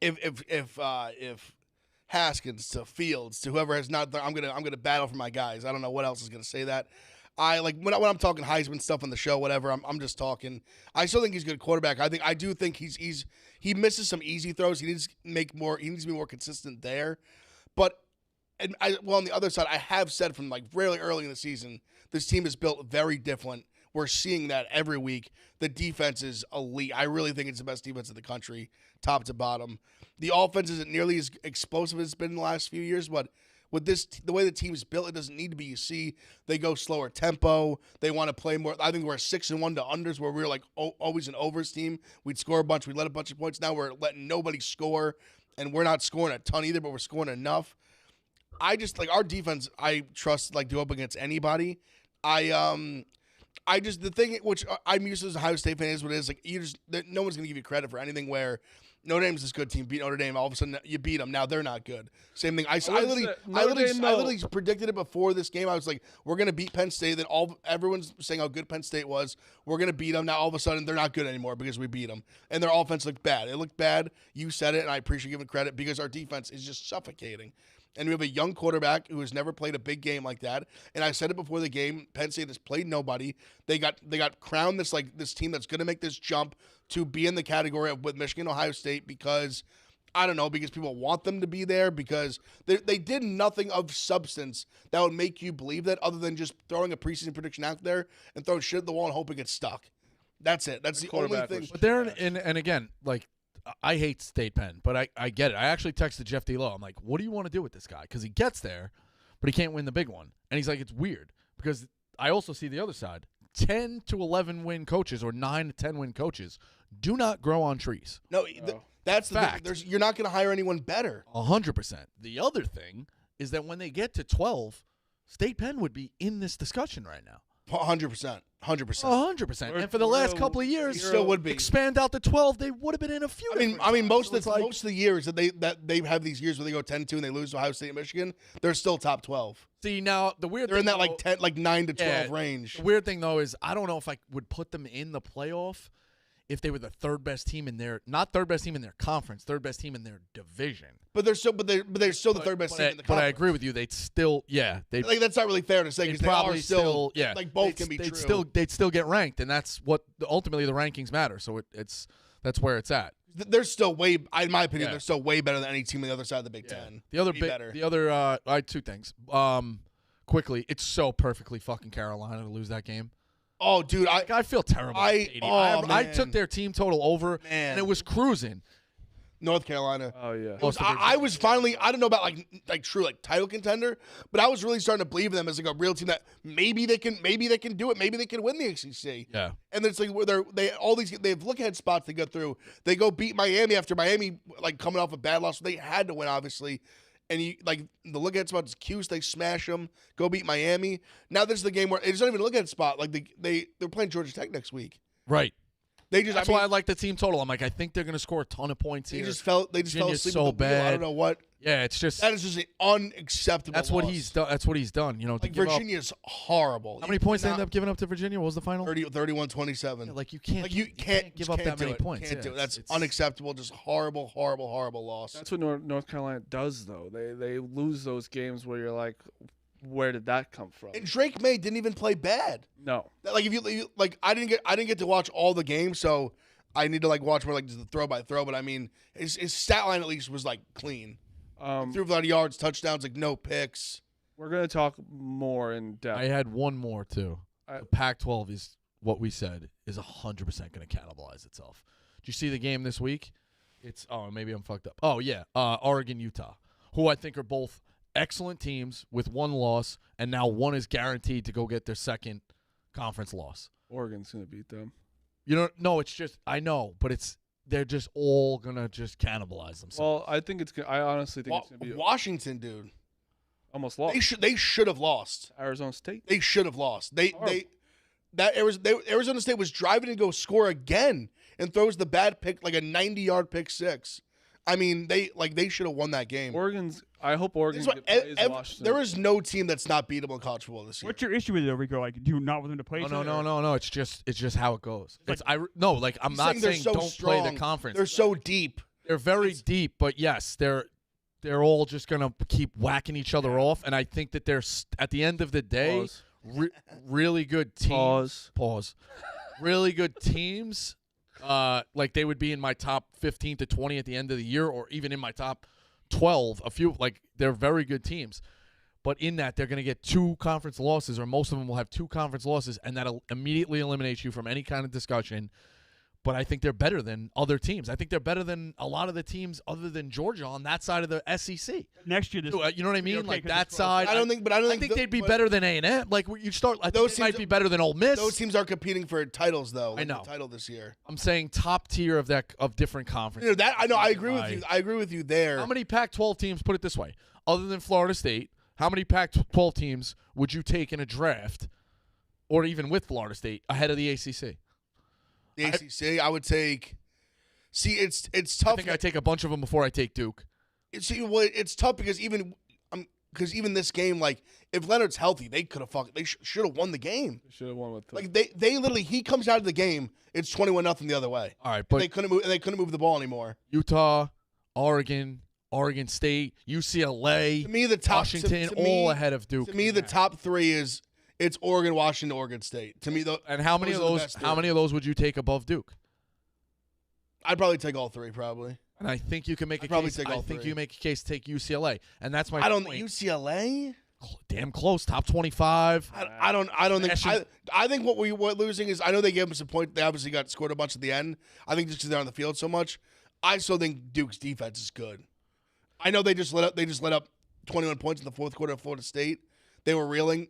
S2: If Haskins to Fields to whoever has not, I'm gonna battle for my guys. I don't know what else is gonna say that. I like when I'm talking Heisman stuff on the show, whatever. I'm just talking. I still think he's a good quarterback. I do think he misses some easy throws. He needs to be more consistent there. But on the other side, I have said from like really early in the season, this team is built very different. We're seeing that every week. The defense is elite. I really think it's the best defense in the country, top to bottom. The offense isn't nearly as explosive as it's been in the last few years, but with the way the team is built, it doesn't need to be. You see, they go slower tempo. They want to play more. I think we're 6-1 to unders, where we were like always an overs team. We'd score a bunch. We'd let a bunch of points. Now we're letting nobody score, and we're not scoring a ton either, but we're scoring enough. I just like our defense. I trust like to go up against anybody. The thing which I'm used to as a Ohio State fan is what it is. Like no one's gonna give you credit for anything where Notre Dame's this good team, beat Notre Dame, all of a sudden you beat them. Now they're not good. Same thing. I literally predicted it before this game. I was like, we're gonna beat Penn State. Then everyone's saying how good Penn State was. We're gonna beat them. Now all of a sudden they're not good anymore because we beat them, and their offense looked bad. It looked bad. You said it, and I appreciate giving credit because our defense is just suffocating. And we have a young quarterback who has never played a big game like that. And I said it before the game. Penn State has played nobody. They got crowned this team that's going to make this jump to be in the category with Michigan, Ohio State because people want them to be there because they did nothing of substance that would make you believe that other than just throwing a preseason prediction out there and throwing shit at the wall and hoping it stuck. That's it. That's the only thing.
S6: But they're and again, like. I hate State Penn, but I get it. I actually texted Jeff D. Lowe. I'm like, what do you want to do with this guy? Because he gets there, but he can't win the big one. And he's like, it's weird. Because I also see the other side. 10 to 11 win coaches or 9 to 10 win coaches do not grow on trees.
S2: No, that's the fact. You're not going to hire anyone better.
S6: 100%. The other thing is that when they get to 12, State Penn would be in this discussion right now.
S2: 100%. 100%.
S6: 100%. And for the last couple of years,
S2: still would be.
S6: Expand out to 12, they would have been in a few.
S2: I mean, most of the years that they have these years where they go 10-2 and they lose to Ohio State and Michigan, they're still top 12.
S6: See, now the weird
S2: they're
S6: thing,
S2: in that 9 to 12 range.
S6: The weird thing though is I don't know if I would put them in the playoff if they were the third best team in their not third best team in their conference, third best team in their division.
S2: But they're still the third best team in the conference.
S6: But I agree with you. They'd still
S2: like that's not really fair to say because they are still like both can be true.
S6: They'd still get ranked, and that's what ultimately the rankings matter. So that's where it's at.
S2: They're still way, in my opinion, they're still way better than any team on the other side of the Big Ten.
S6: I had two things. Quickly, it's so perfectly fucking Carolina to lose that game.
S2: Oh, dude,
S6: I feel terrible. I took their team total over, and it was cruising.
S2: North Carolina.
S1: Oh yeah.
S2: I was finally, I don't know about like true like title contender, but I was really starting to believe in them as like a real team that maybe they can do it, maybe they can win the ACC.
S6: Yeah.
S2: And it's like where they have look ahead spots to go through. They go beat Miami after Miami like coming off a bad loss. They had to win obviously. And you like the look ahead spot is Cuse, they smash them, go beat Miami. Now this is the game where it's not even a look ahead spot. Like they're playing Georgia Tech next week.
S6: Right.
S2: That's
S6: why I like the team total. I'm like, I think they're going to score a ton of points here.
S2: They just fell asleep
S6: so
S2: with the wheel. I don't know what.
S6: Yeah, it's just
S2: that is just an unacceptable.
S6: That's what he's done. That's what he's done. You know,
S2: like Virginia's horrible.
S6: How many points they ended up giving up to Virginia? What was the final?
S2: 31-27.
S6: Yeah, like you can't give up that many points.
S2: Can't do it. That's unacceptable. Just horrible loss.
S1: That's what North Carolina does, though. They lose those games where you're like, where did that come from?
S2: And Drake May didn't even play bad.
S1: No.
S2: Like if you like, I didn't get to watch all the games, so I need to like watch more like just the throw by throw. But I mean, his stat line at least was like clean. Threw for a lot of yards, touchdowns, like no picks.
S1: We're gonna talk more in depth.
S6: I had one more too. The Pac-12 is what we said is 100% going to cannibalize itself. Did you see the game this week? Maybe I'm fucked up. Oh yeah, Oregon, Utah, who I think are both excellent teams with one loss, and now one is guaranteed to go get their second conference loss.
S1: Oregon's gonna beat them.
S6: You know, no, it's just I know, but they're just all gonna just cannibalize themselves.
S1: Well, I think I honestly think it's gonna be
S2: Washington, dude.
S1: Almost lost.
S2: They should have lost.
S1: Arizona State.
S2: They should have lost. Arizona State was driving to go score again and throws the bad pick like a 90-yard pick six. I mean, they should have won that game.
S1: I hope Oregon plays Washington.
S2: There is no team that's not beatable in college football this year.
S3: What's your issue with it, Rico? Like, do you not want them to play?
S6: No. It's just how it goes. I'm not saying
S2: so
S6: don't
S2: strong.
S6: play the conference.
S2: They're so deep.
S6: They're very deep, but yes, they're all just gonna keep whacking each other off. And I think that they're at the end of the day, really good teams. Pause. Really good teams. Like they would be in my top 15 to 20 at the end of the year, or even in my top 12. They're very good teams, but in that they're going to get two conference losses, or most of them will have two conference losses, and that'll immediately eliminate you from any kind of discussion. But I think they're better than other teams. I think they're better than a lot of the teams other than Georgia on that side of the SEC.
S3: Next year,
S6: you know what I mean?
S3: Okay,
S6: like that side.
S2: I think
S6: they'd be better than A&M. Like you start. I think they might be better than Ole Miss.
S2: Those teams are competing for titles, though.
S6: I know.
S2: The title this year.
S6: I'm saying top tier of different conferences.
S2: I know. I agree with you. I agree with you there.
S6: How many Pac-12 teams? Put it this way: other than Florida State, how many Pac-12 teams would you take in a draft, or even with Florida State ahead of the ACC?
S2: The ACC, I would take. See, it's tough.
S6: I think I take a bunch of them before I take Duke.
S2: It's tough because even this game, like if Leonard's healthy, they could have they should have won the game.
S1: They should have won with
S2: like they literally he comes out of the game, it's 21-0 the other way.
S6: All right, but
S2: they couldn't move the ball anymore.
S6: Utah, Oregon State, UCLA,
S2: to me the top
S6: Washington, all ahead of Duke.
S2: To me, the top three is. It's Oregon, Washington, Oregon State. To me,
S6: and how many of those? How many of those would you take above Duke?
S2: I'd probably take all three, probably.
S6: And I think you can make a case. I think you make a case to take UCLA, and that's my.
S2: I don't think UCLA.
S6: Damn close, top 25.
S2: I don't think. I think what we're losing is I know they gave us a point. They obviously got scored a bunch at the end. I think just because they're on the field so much. I still think Duke's defense is good. I know they just let up 21 points in the fourth quarter of Florida State. They were reeling.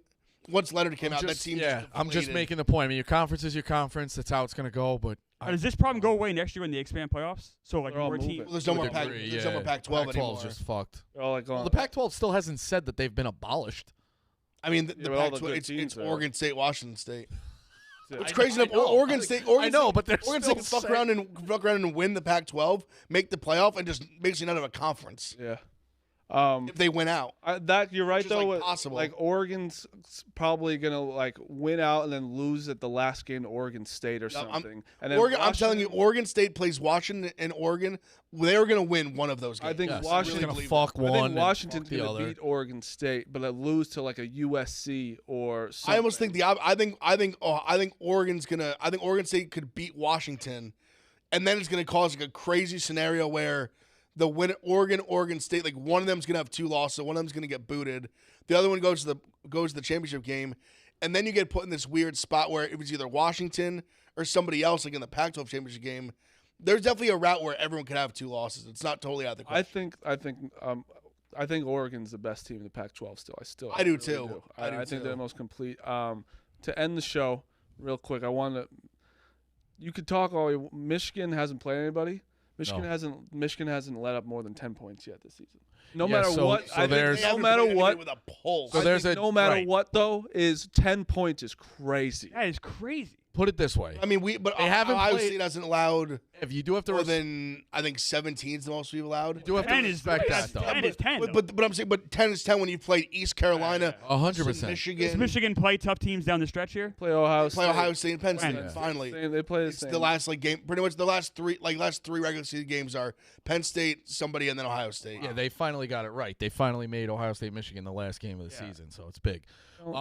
S2: Once Leonard came out, that team. Yeah,
S6: I'm just making the point. I mean, your conference is your conference. That's how it's going to go. But
S3: does this problem go away next year when they expand playoffs? So like more teams.
S2: Well, there's no more Pac-12 anymore.
S6: Just fucked.
S1: The
S6: Pac-12 still hasn't said that they've been abolished.
S2: I mean, the Pac-12, it's Oregon State, Washington State. It's crazy enough. Oregon State.
S6: I know, but they're
S2: Oregon State can fuck around and win the Pac-12, make the playoff, and just basically not have a conference.
S1: Yeah.
S2: if they win out.
S1: That you're right
S2: is,
S1: though.
S2: like, possible.
S1: Like Oregon's probably gonna like win out and then lose at the last game to Oregon State or something. And then
S2: I'm telling you, Oregon State plays Washington and Oregon. They're gonna win one of those games.
S1: I think
S6: Yes.
S1: Washington
S6: Really fuck
S1: I
S6: one
S1: think
S6: and
S1: Washington's
S6: fuck the
S1: gonna
S6: other.
S1: beat Oregon State, but they lose to like a USC or something.
S2: I almost think I think Oregon State could beat Washington, and then it's gonna cause like a crazy scenario where the winner Oregon State, like one of them's gonna have 2 losses, one of them's gonna get booted, the other one goes to the championship game, and then you get put in this weird spot where it was either Washington or somebody else, like in the Pac-12 championship game. There's definitely a route where everyone could have 2 losses. It's not totally out of the question.
S1: I think Oregon's the best team in the Pac-12 still.
S2: I do
S1: really
S2: too. I do
S1: think
S2: too.
S1: they're the most complete. To end the show, real quick, I want to. You could talk all. Michigan hasn't played anybody. Michigan hasn't let up more than 10 points yet this season. No
S6: Yeah,
S1: matter
S6: so-
S1: what,
S6: so
S1: I think
S6: there's-
S2: They
S1: no
S2: haven't
S1: matter
S2: played anybody
S1: what,
S2: with a pulse.
S6: So
S1: I
S6: there's
S1: think
S6: a-
S1: no matter
S6: right.
S1: what though is 10 points is crazy.
S3: That is crazy.
S6: Put it this way.
S2: I mean, but
S6: They haven't
S2: Ohio
S6: played-
S2: State hasn't allowed
S6: If you do have to
S2: more than, I think 17 is the most we've allowed.
S6: you do have to
S3: 10 is
S6: respect
S3: that's
S6: that though.
S3: 10 is 10.
S2: But I'm saying, 10 is 10 when you played East Carolina,
S6: 100%.
S2: Michigan,
S3: Does Michigan play tough teams down the stretch here?
S1: Play Ohio State.
S2: play Ohio State and Penn State.
S3: Yeah.
S2: Finally,
S1: They play the
S2: it's
S1: same.
S2: the last game. Pretty much the last three regular season games are Penn State, somebody, and then Ohio State.
S6: Yeah, they finally got it right. They finally made Ohio State Michigan the last game of the season, so it's big.
S3: They do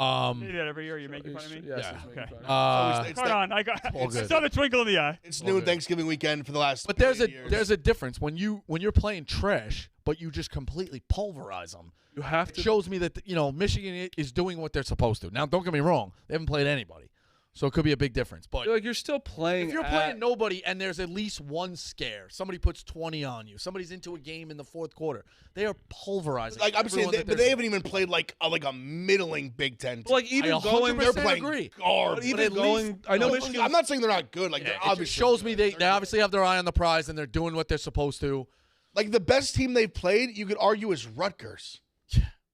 S3: that every year. You're making fun of me.
S1: Yes,
S6: Yeah.
S1: it's making
S3: Okay.
S1: fun of me.
S2: It's
S3: Hold
S2: that-
S3: on, I
S6: all good.
S3: saw the twinkle in the eye.
S2: It's
S6: All
S2: noon
S6: good.
S2: Thanksgiving weekend for the last.
S6: But there's a
S2: years.
S6: there's a difference when you're playing trash, but you just completely pulverize them.
S1: You have
S6: It
S1: to.
S6: shows me that Michigan is doing what they're supposed to. Now, don't get me wrong; they haven't played anybody, so it could be a big difference. But
S1: Like you're still playing.
S6: if you're
S1: at-
S6: playing nobody and there's at least one scare, somebody puts 20 on you, somebody's into a game in the fourth quarter, they are pulverizing.
S2: Like I'm saying,
S6: everyone that
S2: but
S6: they're
S2: they haven't even played like a middling Big Ten.
S1: like even
S6: I
S1: going.
S6: 100%
S2: they're playing
S6: agree.
S2: garbage.
S1: But even
S6: at
S1: going.
S6: least-
S1: I know
S6: no,
S1: Michigan.
S2: I'm not saying they're not good. Like they're
S6: It
S2: obviously
S6: just shows me
S2: good.
S6: they obviously have their eye on the prize and they're doing what they're supposed to.
S2: Like the best team they've played, you could argue, is Rutgers.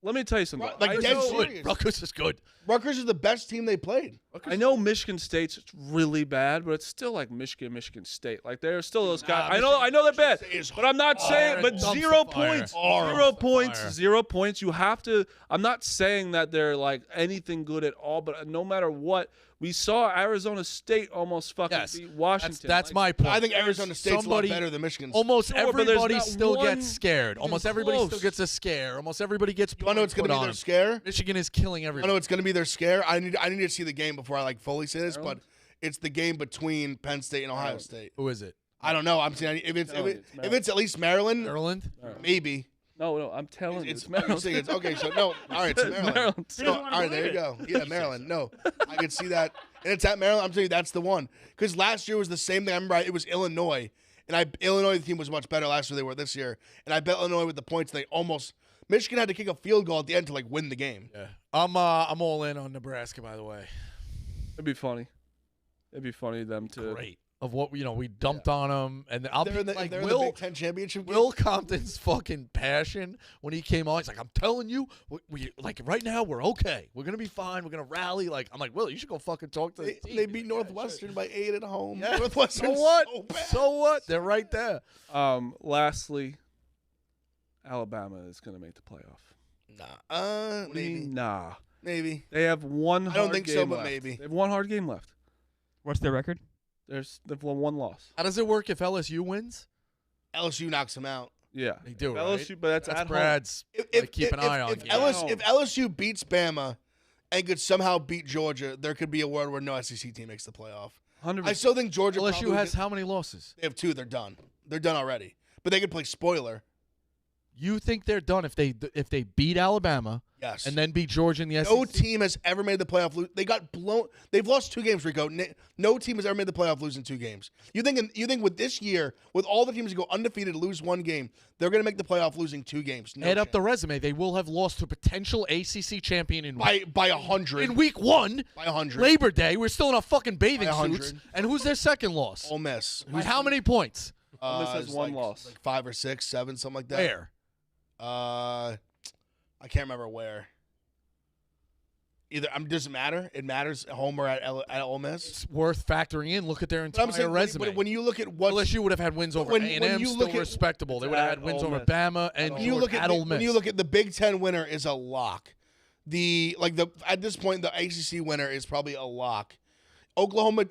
S1: Let me tell you something.
S2: Like,
S1: I
S2: dead
S1: know-
S2: serious.
S6: Good. Rutgers is good.
S2: Rutgers is the best team they played.
S1: I know Michigan State's really bad, but it's still like Michigan State. Like they're still those guys. I know they're bad,
S2: State is
S1: but I'm not saying. But
S6: dumpster
S1: 0
S6: fire.
S1: points,
S2: Horrible
S1: 0 points,
S6: fire.
S1: 0 points. You have to. I'm not saying that they're like anything good at all, but no matter what, we saw Arizona State almost fucking
S6: Yes,
S1: beat Washington.
S6: that's
S1: Like,
S6: my point.
S2: I think Arizona State's
S6: somebody-
S2: a lot better than Michigan.
S6: Almost
S1: Sure, but there's
S6: everybody
S1: not
S6: still
S1: one
S6: gets scared.
S1: even
S6: Almost everybody
S1: close.
S6: still gets a scare. Almost everybody gets.
S2: You want to know what's going to be their scare?
S6: Michigan is killing
S2: I
S6: everybody.
S2: know it's going to be their scare. I need to see the game before I fully say this, but it's the game between Penn State and Ohio State.
S6: Who is it?
S2: I don't know. I'm saying if it's
S1: Maryland.
S2: if it's at least Maryland,
S6: Maryland.
S2: maybe.
S1: No, I'm telling you,
S2: It's
S1: it's Maryland.
S2: saying it's okay. So no, all right, it's Maryland.
S1: Maryland.
S2: No, all right, there you go. Yeah, Maryland. No, I can see that, and it's at Maryland. I'm telling you, that's the one. Because last year was the same thing. I remember it was Illinois, and Illinois the team was much better last year than they were this year, and I bet Illinois with the points they almost. Michigan had to kick a field goal at the end to win the game.
S6: Yeah, I'm all in on Nebraska. By the way,
S1: It'd be funny. It'd be funny them to.
S6: great of what we dumped on them, and I'll
S2: They're
S6: be
S2: in the,
S6: like
S2: they're in the
S6: Will.
S2: Big Ten championship game.
S6: Will Compton's fucking passion when he came on, he's like, "I'm telling you, we like right now we're okay. We're gonna be fine. We're gonna rally." Like I'm like, Will, you should go fucking talk to the team.
S2: They beat Northwestern by 8 at home.
S6: Yeah.
S2: Northwestern.
S6: So what?
S2: So bad.
S6: So what? They're right there.
S1: Lastly, Alabama is going to make the playoff.
S2: Nah.
S1: What do you
S2: Maybe.
S1: mean, nah.
S2: Maybe.
S1: They have one.
S2: I don't
S1: hard
S2: think
S1: game
S2: so, but
S1: left.
S2: maybe.
S1: They have one hard game left.
S3: What's their record?
S1: They've won one loss.
S6: How does it work if LSU wins?
S2: LSU knocks them out.
S1: Yeah,
S6: They do,
S1: LSU,
S6: right?
S1: but that's at home.
S6: Brad's. Like, keep an eye on
S2: if
S6: games.
S2: LSU beats Bama and could somehow beat Georgia, there could be a world where no SEC team makes the playoff.
S1: 100%.
S2: I still think Georgia.
S6: LSU
S2: probably
S6: has
S2: could-
S6: how many losses?
S2: They have 2. They're done. They're done already. But they could play spoiler.
S6: You think they're done if they beat Alabama
S2: Yes.
S6: and then beat Georgia in the
S2: no
S6: SEC?
S2: team has ever made the playoff. They got blown. They've lost 2 games, Rico. No team has ever made the playoff losing 2 games. You think with this year, with all the teams that go undefeated, lose 1 game, they're going to make the playoff losing 2 games? No
S6: Add up the
S2: chance.
S6: resume. They will have lost to a potential ACC champion in
S2: by 100.
S6: in week 1.
S2: By 100.
S6: Labor Day. We're still in our fucking bathing
S2: By 100.
S6: suits. And who's their second loss?
S2: Ole Miss.
S6: By how many points?
S1: Ole Miss has
S2: it's
S1: one loss.
S2: like 5 or 6, 7, something like that.
S6: Where?
S2: I can't remember where. doesn't matter. It matters at home or at Ole Miss.
S6: It's worth factoring in. Look at their
S2: But I'm
S6: entire
S2: saying,
S6: resume.
S2: when you look at what
S6: LSU would have had wins over A&M, still respectable. They would have had wins over Bama and
S2: when you look at
S6: Ole Miss.
S2: when you look at the Big Ten winner is a lock. At this point, the ACC winner is probably a lock. Oklahoma,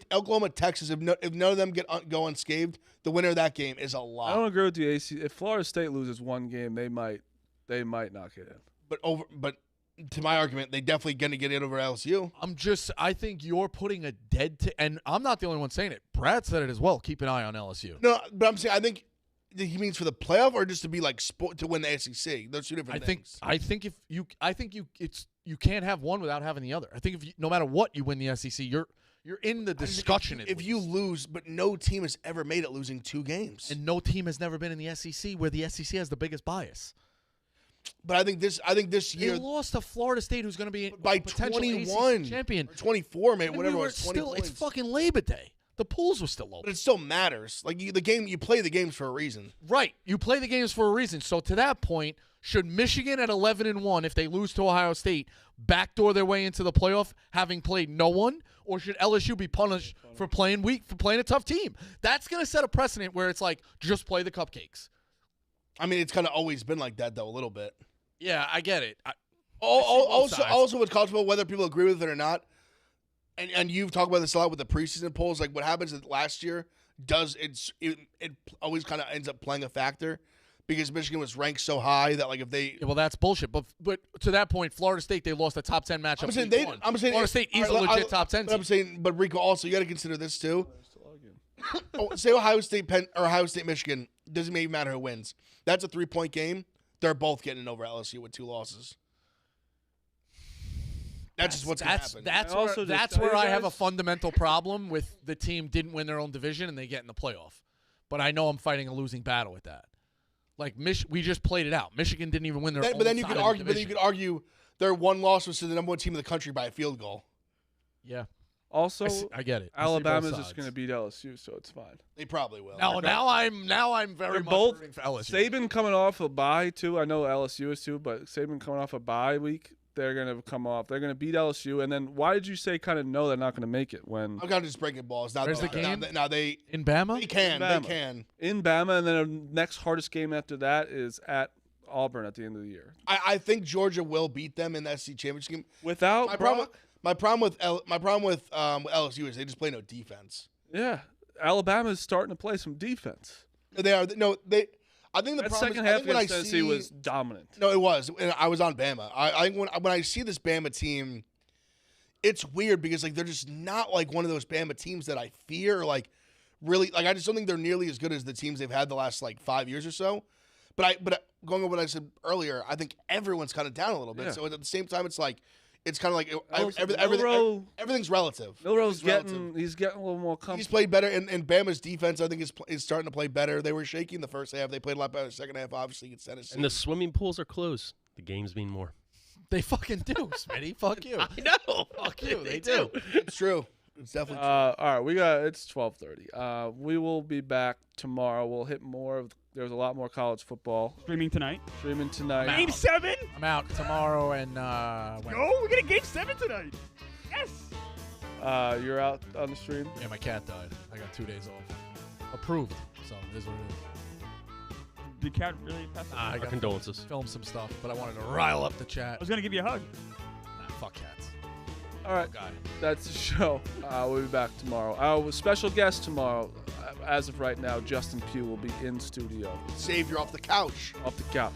S2: Texas. If none of them go unscathed, the winner of that game is a lock.
S1: I don't agree with the ACC. If Florida State loses one game, they might not get in.
S2: But to my argument, they definitely going to get in over LSU.
S6: I think you're putting a and I'm not the only one saying it. Brad said it as well. Keep an eye on LSU.
S2: No, but I'm saying I think he means for the playoff or just to be like to win the SEC. Those two different things.
S6: I think you can't have one without having the other. I think no matter what you win the SEC, you're in the discussion.
S2: If you lose, but no team has ever made it losing 2 games,
S6: and no team has never been in the SEC where the SEC has the biggest bias.
S2: But I think this year
S6: they lost to Florida State, who's going to be
S2: by
S6: potential
S2: 21
S6: ACC champion,
S2: or 24, man,
S6: and
S2: whatever.
S6: We were
S2: it was 20
S6: still,
S2: points.
S6: it's fucking Labor Day. The pools were still open.
S2: But it still matters. Like you play the games for a reason.
S6: Right. You play the games for a reason. So to that point, should Michigan at 11-1, if they lose to Ohio State, backdoor their way into the playoff, having played no one, or should LSU be punished for playing weak, for playing a tough team? That's going to set a precedent where it's like just play the cupcakes.
S2: I mean, it's kind of always been like that though, a little bit.
S6: Yeah, I get it.
S2: Also with college football, whether people agree with it or not, and you've talked about this a lot with the preseason polls. Like what happens last year it always kind of ends up playing a factor because Michigan was ranked so high that like if they
S6: well that's bullshit. But to that point, Florida State they lost a top 10 matchup.
S2: I'm saying
S6: Florida State is a legit top 10 team.
S2: I'm saying, but Rico also you got to consider this too. Say Ohio State Michigan doesn't even matter who wins. That's a 3-point game. They're both getting in over LSU with 2 losses. That's just what's going to happen.
S6: That's where I have a fundamental problem with the team didn't win their own division and they get in the playoff. But I know I'm fighting a losing battle with that. Like we just played it out. Michigan didn't even win their own.
S2: But then you could argue their one loss was to the number 1 team in the country by a field goal.
S6: Yeah.
S1: Also,
S6: I get it.
S1: Alabama's just going to beat LSU, so it's fine.
S2: They probably will.
S6: Now I'm very much rooting for LSU.
S1: Saban coming off a bye too. I know LSU is too, but Saban coming off a bye week, they're going to come off. They're going to beat LSU. And then why did you say kind of no? They're not going to make it when
S2: I'm kind of just breaking balls.
S6: Where's the game?
S2: Now they
S6: in Bama.
S2: They can.
S1: In Bama, and then the next hardest game after that is at Auburn at the end of the year.
S2: I think Georgia will beat them in the SEC championship game.
S1: Without
S2: My problem with LSU is they just play no defense.
S1: Yeah, Alabama's starting to play some defense.
S2: They are. No, they. I think the
S1: that
S2: problem
S1: second
S2: is,
S1: half against Tennessee was dominant.
S2: No, it was. And I was on Bama. I when I see this Bama team, it's weird because like they're just not like one of those Bama teams that I fear. Like really, like I just don't think they're nearly as good as the teams they've had the last like 5 years or so. But going on what I said earlier, I think everyone's kind of down a little bit. Yeah. So at the same time, it's like. It's kind of like everything's relative.
S1: Milroe's he's getting a little more comfortable.
S2: He's played better, and Bama's defense, I think, is starting to play better. They were shaky in the first half. They played a lot better in the second half, obviously, against Tennessee.
S5: And the swimming pools are closed. The games mean more.
S6: They fucking do, Smitty. Fuck you.
S5: I know.
S6: Fuck you. They do.
S2: It's true. It's definitely true.
S1: All right, it's 12:30. We will be back tomorrow. We'll hit more of. There's a lot more college football.
S3: Streaming tonight. Game 7?
S6: I'm out tomorrow and
S3: No, we get a Game 7 tonight. Yes.
S1: You're out on the stream?
S6: Yeah, my cat died. I got 2 days off. Approved. So it is what it is.
S3: Did cat really pass away?
S6: I got
S5: condolences.
S6: Film some stuff, but I wanted to rile up the chat.
S3: I was going to give you a hug.
S6: Nah, fuck cats.
S1: All right, that's the show. We'll be back tomorrow. Our special guest tomorrow, as of right now, Justin Pugh will be in studio.
S2: Savior off the couch.
S1: Off the couch.